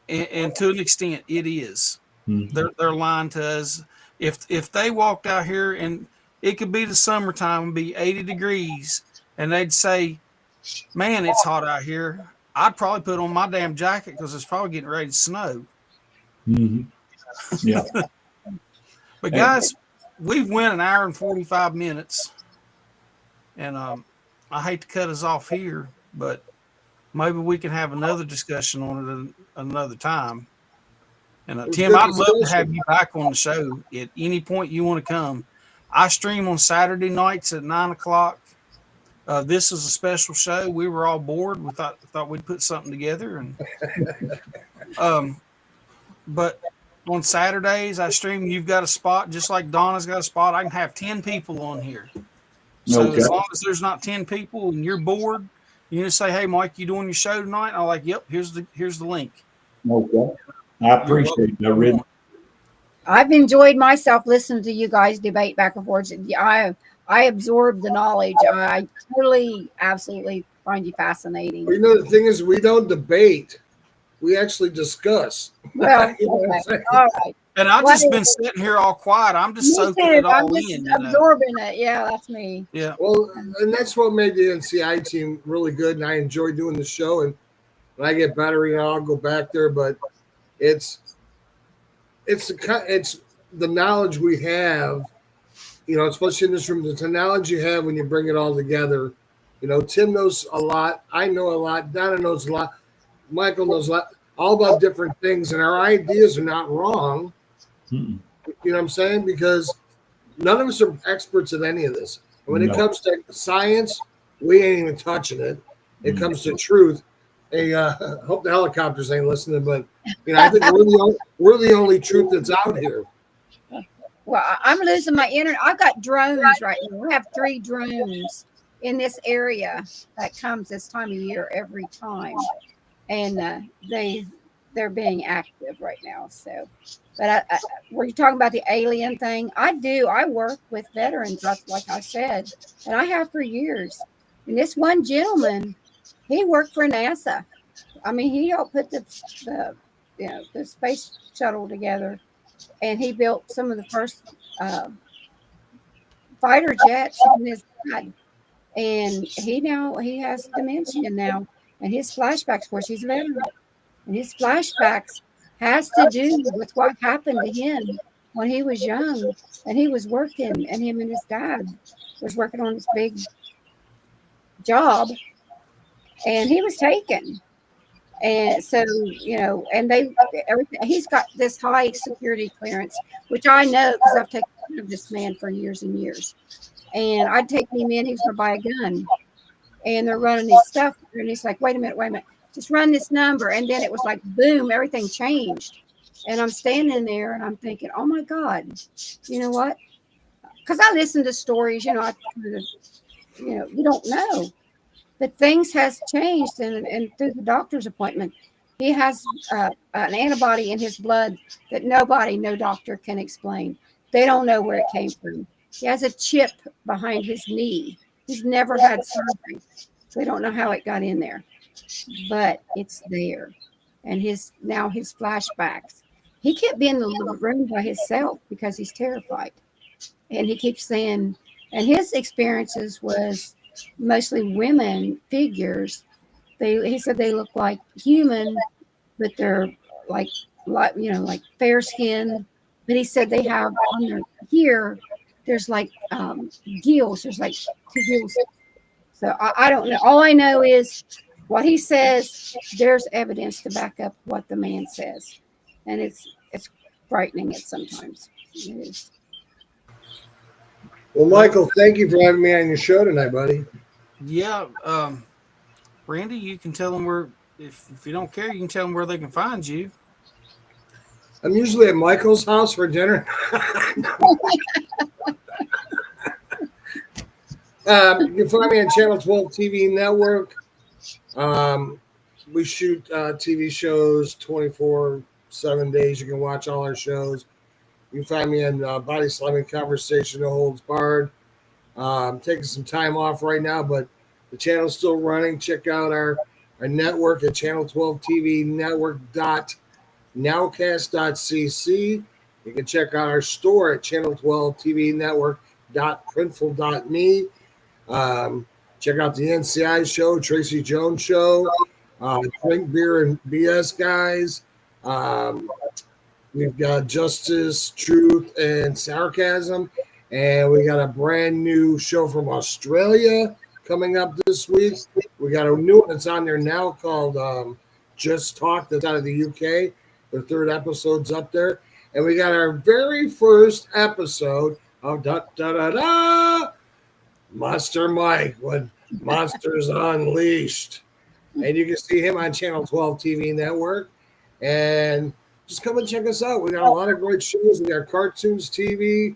And to an extent, it is. Mm-hmm. They're lying to us. If they walked out here and it could be the summertime and be 80 degrees, and they'd say, "Man, it's hot out here," I'd probably put on my damn jacket because it's probably getting ready to snow. Mm-hmm. Yeah. But guys, we've went an hour and 45 minutes, and I hate to cut us off here, but maybe we can have another discussion on it another time. And Tim, I'd love to have you back on the show at any point you want to come. I stream on Saturday nights at 9:00. This is a special show. We were all bored. We thought we'd put something together, and but on Saturdays I stream. You've got a spot, just like Donna's got a spot. I can have 10 people on here. So as long as there's not 10 people and you're bored, you just say, "Hey, Mike, you doing your show tonight?" And I'm like, "Yep. Here's the link." Okay. I appreciate that, really. I've enjoyed myself listening to you guys debate back and forth. I absorb the knowledge. I totally, absolutely find you fascinating. Well, you know, the thing is, we don't debate. We actually discuss. Well, You know what I'm okay. saying? All right. And I've just been sitting here all quiet. I'm just Me soaking too. it I'm all just in. You know? absorbing it. Yeah, that's me. Yeah. Well, and that's what made the NCI team really good, and I enjoy doing the show. And when I get better, you know, I'll go back there. But it's the knowledge we have, you know, especially in this room, the knowledge you have when you bring it all together. You know, Tim knows a lot. I know a lot. Donna knows a lot. Michael knows a lot. All about different things, and our ideas are not wrong. Mm-mm. You know what I'm saying? Because none of us are experts at any of this. And when it No. comes to science, we ain't even touching it. It comes to truth. Hey, hope the helicopters ain't listening, but you know, I think we're the only truth that's out here. Well, I'm losing my internet. I've got drones right now. I have 3 drones in this area that comes this time of year every time, and they're being active right now. So, but were you talking about the alien thing? I do. I work with veterans, like I said, and I have for years. And this one gentleman, he worked for NASA. I mean, he helped put the space shuttle together, and he built some of the first fighter jets in his dad. And he has dementia now, and his flashbacks, of course, he's a veteran, and his flashbacks has to do with what happened to him when he was young, and he was working, and him and his dad was working on this big job, and he was taken. And so, you know, and he's got this high security clearance, which I know because I've taken care of this man for years and years. And I'd take him in, he was going to buy a gun. And they're running his stuff. And he's like, wait a minute. Just run this number. And then it was like, boom, everything changed. And I'm standing there and I'm thinking, oh my God, you know what? Because I listen to stories, you know, you don't know. But things has changed, and through the doctor's appointment, he has an antibody in his blood that no doctor can explain. They don't know where it came from. He has a chip behind his knee. He's never had surgery. They don't know how it got in there, but it's there. And his flashbacks. He can't be in the little room by himself because he's terrified. And he keeps saying, and his experiences was mostly women figures. He said they look like human, but they're like fair skinned. But he said they have on their here, there's like gills. There's like 2 gills. So I don't know. All I know is what he says. There's evidence to back up what the man says, and it's frightening. It sometimes it is. Well, Michael, thank you for having me on your show tonight, buddy. Yeah. Randy, you can tell them where, if you don't care, you can tell them where they can find you. I'm usually at Michael's house for dinner. You can find me on Channel 12 TV Network. We shoot TV shows 24/7 days. You can watch all our shows. You can find me on Body Slamming Conversation, No Holds Barred. I'm taking some time off right now, but the channel's still running. Check out our network at Channel 12 TV Network.nowcast.cc. You can check out our store at Channel 12 TV Network.printful.me. Check out the NCI show, Tracy Jones show, Drink Beer and BS guys. We've got Justice, Truth, and Sarcasm. And we got a brand new show from Australia coming up this week. We got a new one that's on there now called Just Talk, that's out of the UK. The 3rd episode's up there. And we got our very first episode of Monster Mike, when Monsters Unleashed. And you can see him on Channel 12 TV Network. And just come and check us out. We got a lot of great shows. We got Cartoons TV,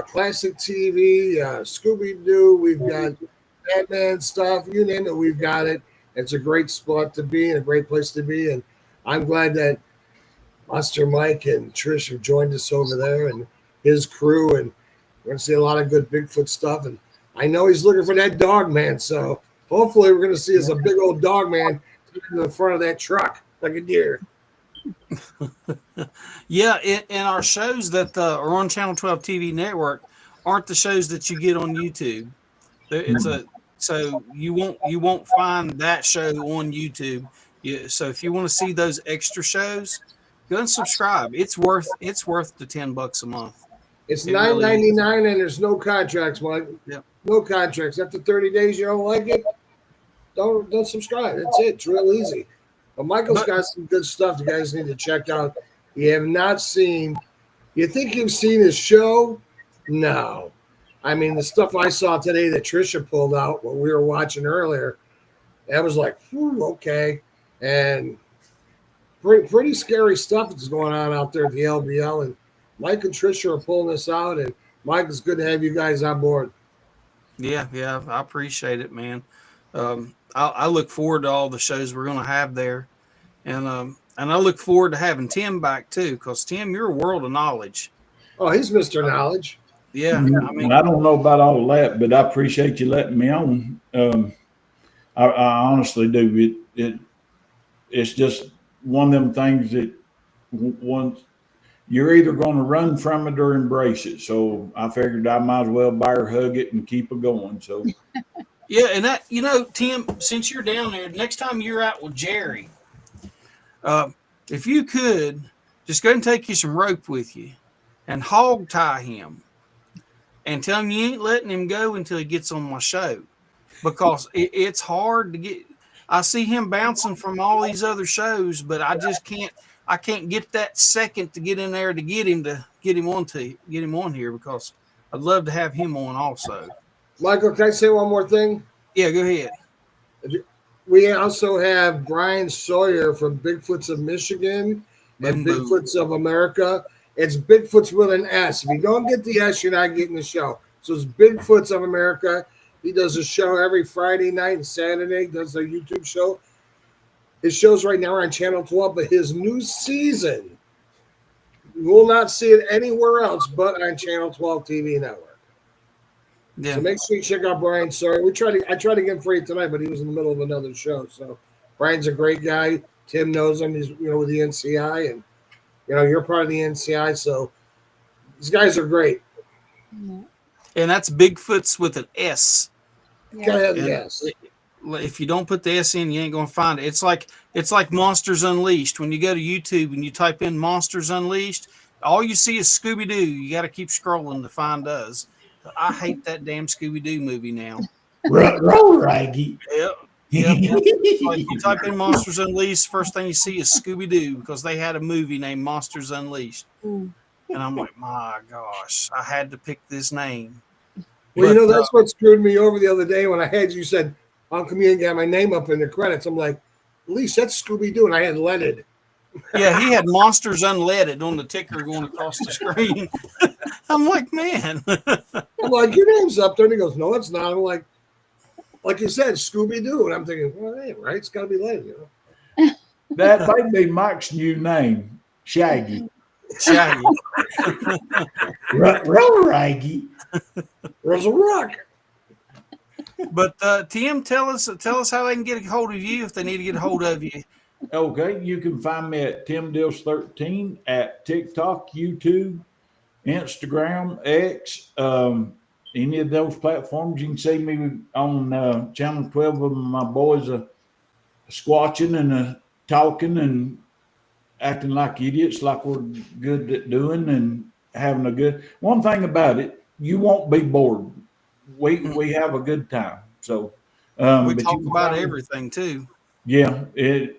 Classic TV, Scooby-Doo. We've got Batman stuff. You name it, we've got it. It's a great spot to be and a great place to be. And I'm glad that Monster Mike and Trish have joined us over there and his crew, and we're going to see a lot of good Bigfoot stuff. And I know he's looking for that dog man, so hopefully we're going to see us a big old dog man in the front of that truck like a deer. Yeah, and our shows that are on Channel 12 TV network aren't the shows that you get on YouTube. So you won't find that show on YouTube. So if you want to see those extra shows, go and subscribe. It's worth the $10 a month. It's It really $9.99 and there's no contracts, Mike. Yep. No contracts. After 30 days, you don't like it, don't subscribe. That's it. It's real easy. But Michael's got some good stuff you guys need to check out. You have not seen. You think you've seen his show? No. I mean, the stuff I saw today that Trisha pulled out what we were watching earlier, that was like, whew, okay. And pretty scary stuff that's going on out there at the LBL. And Mike and Trisha are pulling this out. And Mike, it's good to have you guys on board. Yeah, I appreciate it, man. I look forward to all the shows we're going to have there, and I look forward to having Tim back too, because Tim, you're a world of knowledge. Oh, he's Mr. Knowledge. Yeah, I mean, I don't know about all that, but I appreciate you letting me on. I honestly do. It's just one of them things that once you're either going to run from it or embrace it. So I figured I might as well bear hug it and keep it going. So. Yeah, and that, Tim, since you're down there, next time you're out with Jerry, if you could, just go ahead and take you some rope with you and hog tie him and tell him you ain't letting him go until he gets on my show, because it's hard to get. I see him bouncing from all these other shows, but I just can't. I can't get that second to get in there to get him on here, because I'd love to have him on also. Michael, can I say one more thing? Yeah, go ahead. We also have Brian Sawyer from Bigfoots of Michigan and Bigfoots of America. It's Bigfoots with an S. If you don't get the S, you're not getting the show. So it's Bigfoots of America. He does a show every Friday night and Saturday, does a YouTube show. His show's right now on Channel 12, but his new season, you will not see it anywhere else but on Channel 12 TV network. Yeah. So make sure you check out Brian Sawyer. I tried to get him for you tonight, but he was in the middle of another show. So Brian's a great guy. Tim knows him. He's with the NCI, and you're part of the NCI. So these guys are great. And that's Bigfoots with an S. Yeah. Yes. If you don't put the S in, you ain't gonna find it. It's like Monsters Unleashed. When you go to YouTube and you type in Monsters Unleashed, all you see is Scooby-Doo. You got to keep scrolling to find us. I hate that damn Scooby-Doo movie now. Roll Raggy. Yep. Like you type in Monsters Unleashed, first thing you see is Scooby-Doo, because they had a movie named Monsters Unleashed. And I'm like, my gosh, I had to pick this name. Well, that's what screwed me over the other day when I had you said, how come you ain't got my name up in the credits? I'm like, at least that's Scooby-Doo, and I had leaded. Yeah, he had Monsters Unleaded on the ticker going across the screen. I'm like, man. I'm like, your name's up there. And he goes, no, it's not. I'm like you said, Scooby-Doo. And I'm thinking, well, it ain't right. It's got to be leaded, That might be Mike's new name, Shaggy. Roll Raggy. There's a rock. But Tim, tell us how they can get a hold of you if they need to get a hold of you. Okay, you can find me at Tim Dills 13 at TikTok, YouTube, Instagram, X, any of those platforms. You can see me on Channel 12 of my boys squatching and talking and acting like idiots, like we're good at doing and having a good. One thing about it, you won't be bored. We have a good time. So we talk about everything too. Yeah, it's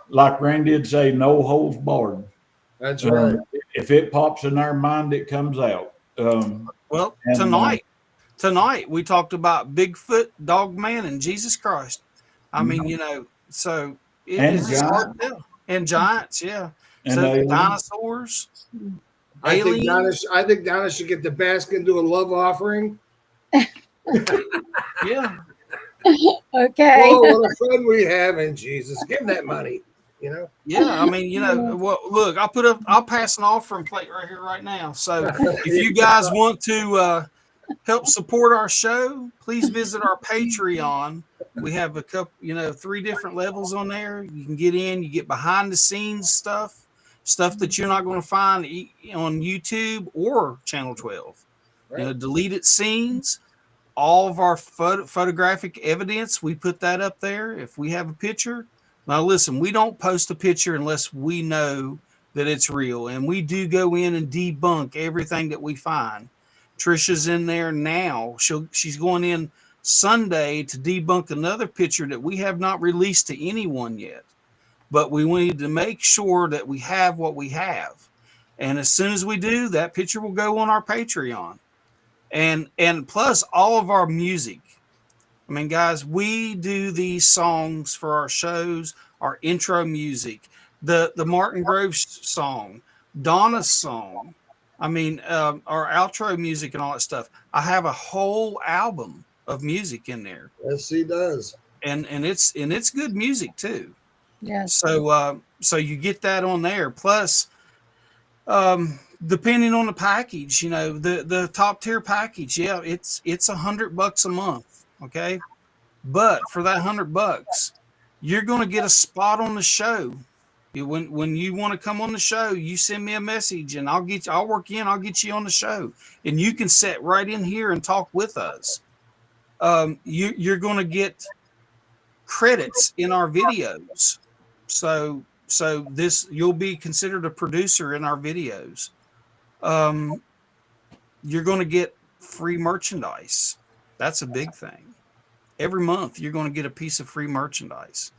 like Randy did say, no holds barred. That's right. If it pops in our mind, it comes out. Well, tonight we talked about Bigfoot, Dogman, and Jesus Christ. I mean, so and giants, yeah. And so dinosaurs. I think Donna should get the basket and do a love offering. Yeah. Okay. Oh, what a friend we have in Jesus. Give him that money. you know. Yeah, I mean, well, look, I'll pass an offering plate right here, right now. So if you guys want to help support our show, please visit our Patreon. We have a couple, 3 different levels on there. You can get in, you get behind the scenes stuff that you're not going to find on YouTube or Channel 12. Right. Deleted scenes, all of our photographic evidence. We put that up there. If we have a picture, now listen, we don't post a picture unless we know that it's real, and we do go in and debunk everything that we find. Trisha's in there now. She's going in Sunday to debunk another picture that we have not released to anyone yet. But we need to make sure that we have what we have. And as soon as we do, that picture will go on our Patreon. And plus all of our music. I mean, guys, we do these songs for our shows, our intro music, the Martin Groves song, Donna's song. I mean, our outro music and all that stuff. I have a whole album of music in there. Yes, he does. And it's good music too. Yeah. So you get that on there. Plus, depending on the package, the top tier package, yeah, it's $100 a month. Okay. But for that $100, you're going to get a spot on the show. When you want to come on the show, you send me a message and I'll get you on the show, and you can sit right in here and talk with us. You're going to get credits in our videos. So you'll be considered a producer in our videos. You're going to get free merchandise. That's a big thing. Every month you're going to get a piece of free merchandise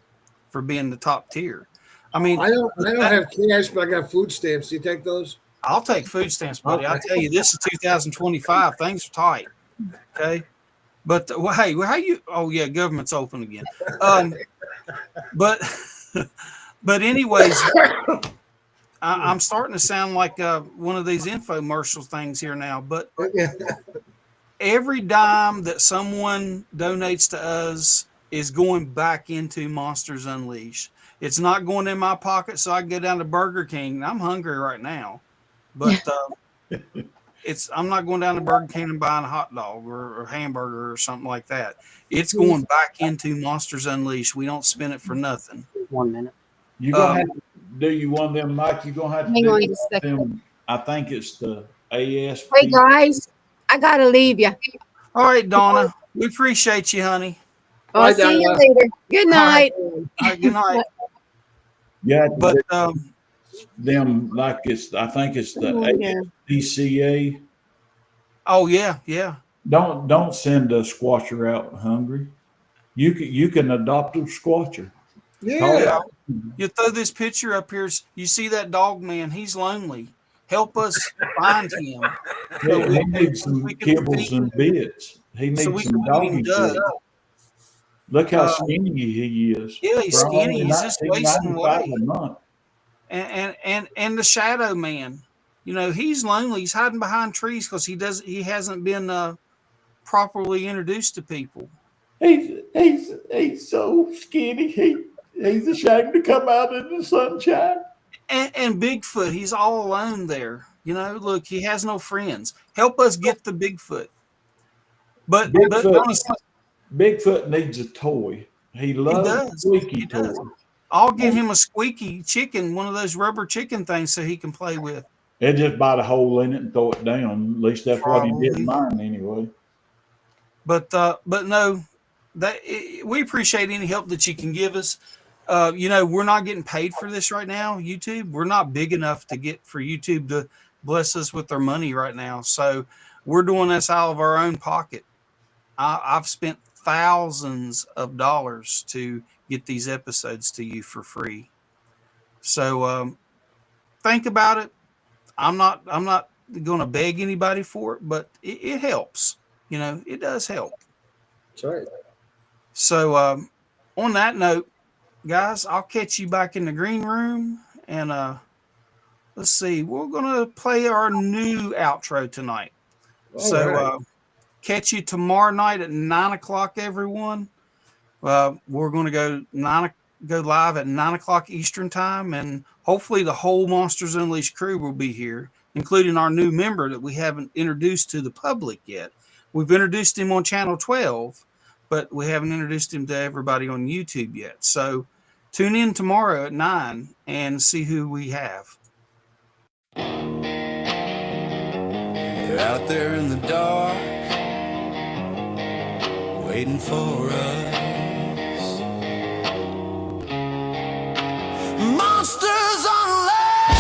for being the top tier. I mean, I don't have cash, but I got food stamps. Do you take those? I'll take food stamps, buddy. I tell you, this is 2025. Things are tight. Okay. But hey, how you? Oh yeah, government's open again. But anyways, I'm starting to sound like one of these infomercial things here now. But every dime that someone donates to us is going back into Monsters Unleashed. It's not going in my pocket so I can go down to Burger King. I'm hungry right now, but I'm not going down to Burger King and buying a hot dog or hamburger or something like that. It's going back into Monsters Unleashed. We don't spend it for nothing. 1 minute. You're going to have to do you one of them, Mike. You're going to have to Hang do on just a second. them. I think it's the AS. Hey guys, I gotta leave you. All right, Donna. We appreciate you, honey. I'll Bye, see you Donna. later. Good night. All right, good night. Yeah, But them like I think it's the ASPCA. oh yeah. Don't send a squatcher out hungry. You can adopt a squatcher. Yeah. You throw this picture up here. You see that dog man? He's lonely. Help us find him. He needs some kibbles and bits. He needs some doggy food. Look how skinny he is. Yeah, he's For skinny. only He's just wasting away. $19.95 a month. And the shadow man, he's lonely. He's hiding behind trees because he hasn't been properly introduced to people. He's so skinny. He's ashamed to come out in the sunshine. And Bigfoot, he's all alone there. Look, he has no friends. Help us get the Bigfoot. But Bigfoot needs a toy. He loves squeaky toys. I'll get him a squeaky chicken, one of those rubber chicken things, so he can play with. He'll just bite a hole in it and throw it down. At least that's what he did in mine anyway. But no, we appreciate any help that you can give us. We're not getting paid for this right now, YouTube. We're not big enough for YouTube to bless us with their money right now. So we're doing this out of our own pocket. I've spent thousands of dollars to get these episodes to you for free. So think about it. I'm not going to beg anybody for it, but it helps. It does help. That's right. So on that note, guys, I'll catch you back in the green room, and let's see. We're gonna play our new outro tonight. Catch you tomorrow night at 9:00, everyone. We're gonna go go live at 9 o'clock Eastern time, and hopefully the whole Monsters Unleashed crew will be here, including our new member that we haven't introduced to the public yet. We've introduced him on Channel 12, but we haven't introduced him to everybody on YouTube yet. So tune in tomorrow at 9 and see who we have. They're out there in the dark, waiting for us. Monsters unleashed.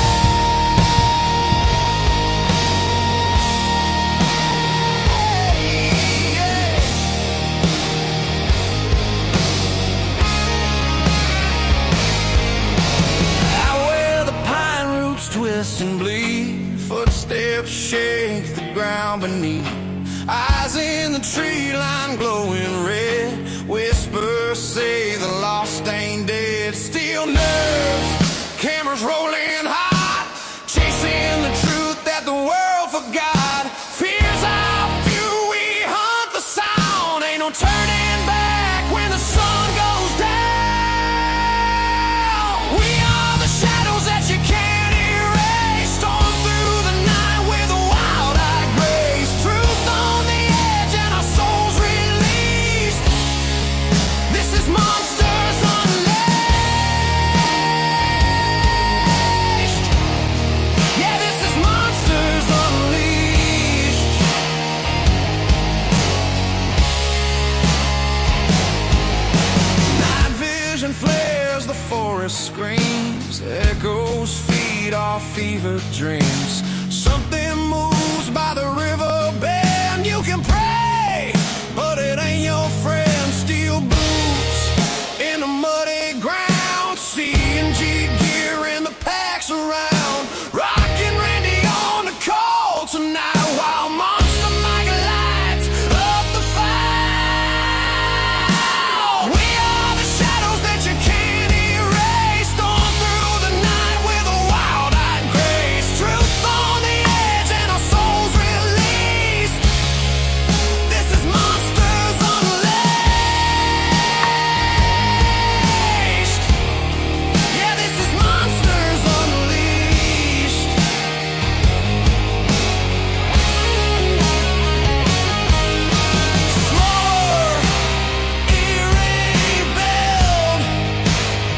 Out where the pine roots twist and bleed, footsteps shake the ground beneath. Eyes in the tree line glowing red, whispers say the lost ain't dead. Steel nerves, cameras rolling hot, chasing the truth that the world forgot. Fears how few, we hunt the sound. Ain't no turning back when the sun goes down. We are the shadows that you can't erase, storm through the night with a wild-eyed grace. Truth on the edge and our souls released. This is Monsters Unleashed. Yeah, this is Monsters Unleashed. Night vision flares, the forest screams, echoes feed off fevered dreams. Something moves by the river bend. You can pray, but it ain't your friend. Steel boots in the muddy ground, C&G gear in the packs around. Rockin' Randy on the call tonight while Monster Mike lights up the fire. We are the shadows that you can't erase, storm through the night with a wild-eyed grace. Truth on the edge and our souls released. This is Monsters Unleashed. Yeah, this is Monsters Unleashed. Slower, eerie build,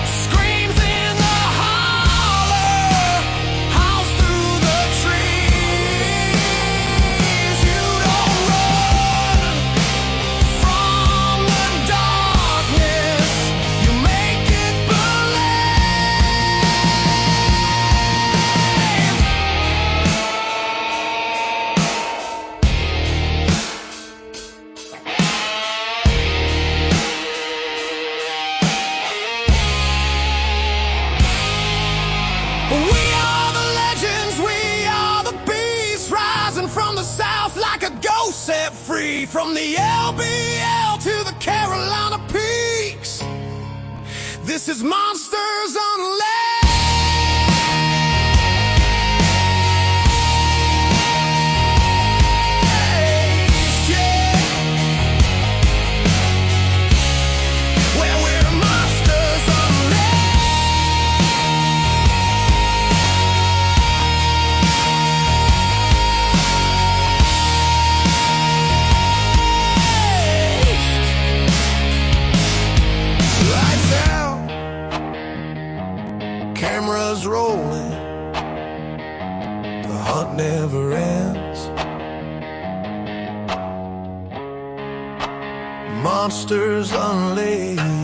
screams in the holler, howls through the trees. You don't run from the darkness, you make it We are the legends, we are the beasts, rising from the south like a ghost set free. From the LBL to the Carolina peaks, this is Monsters Unleashed. Yeah. Where we're Monsters Unleashed. Lights out, cameras rolling, the hunt never ends. Monsters Unleashed.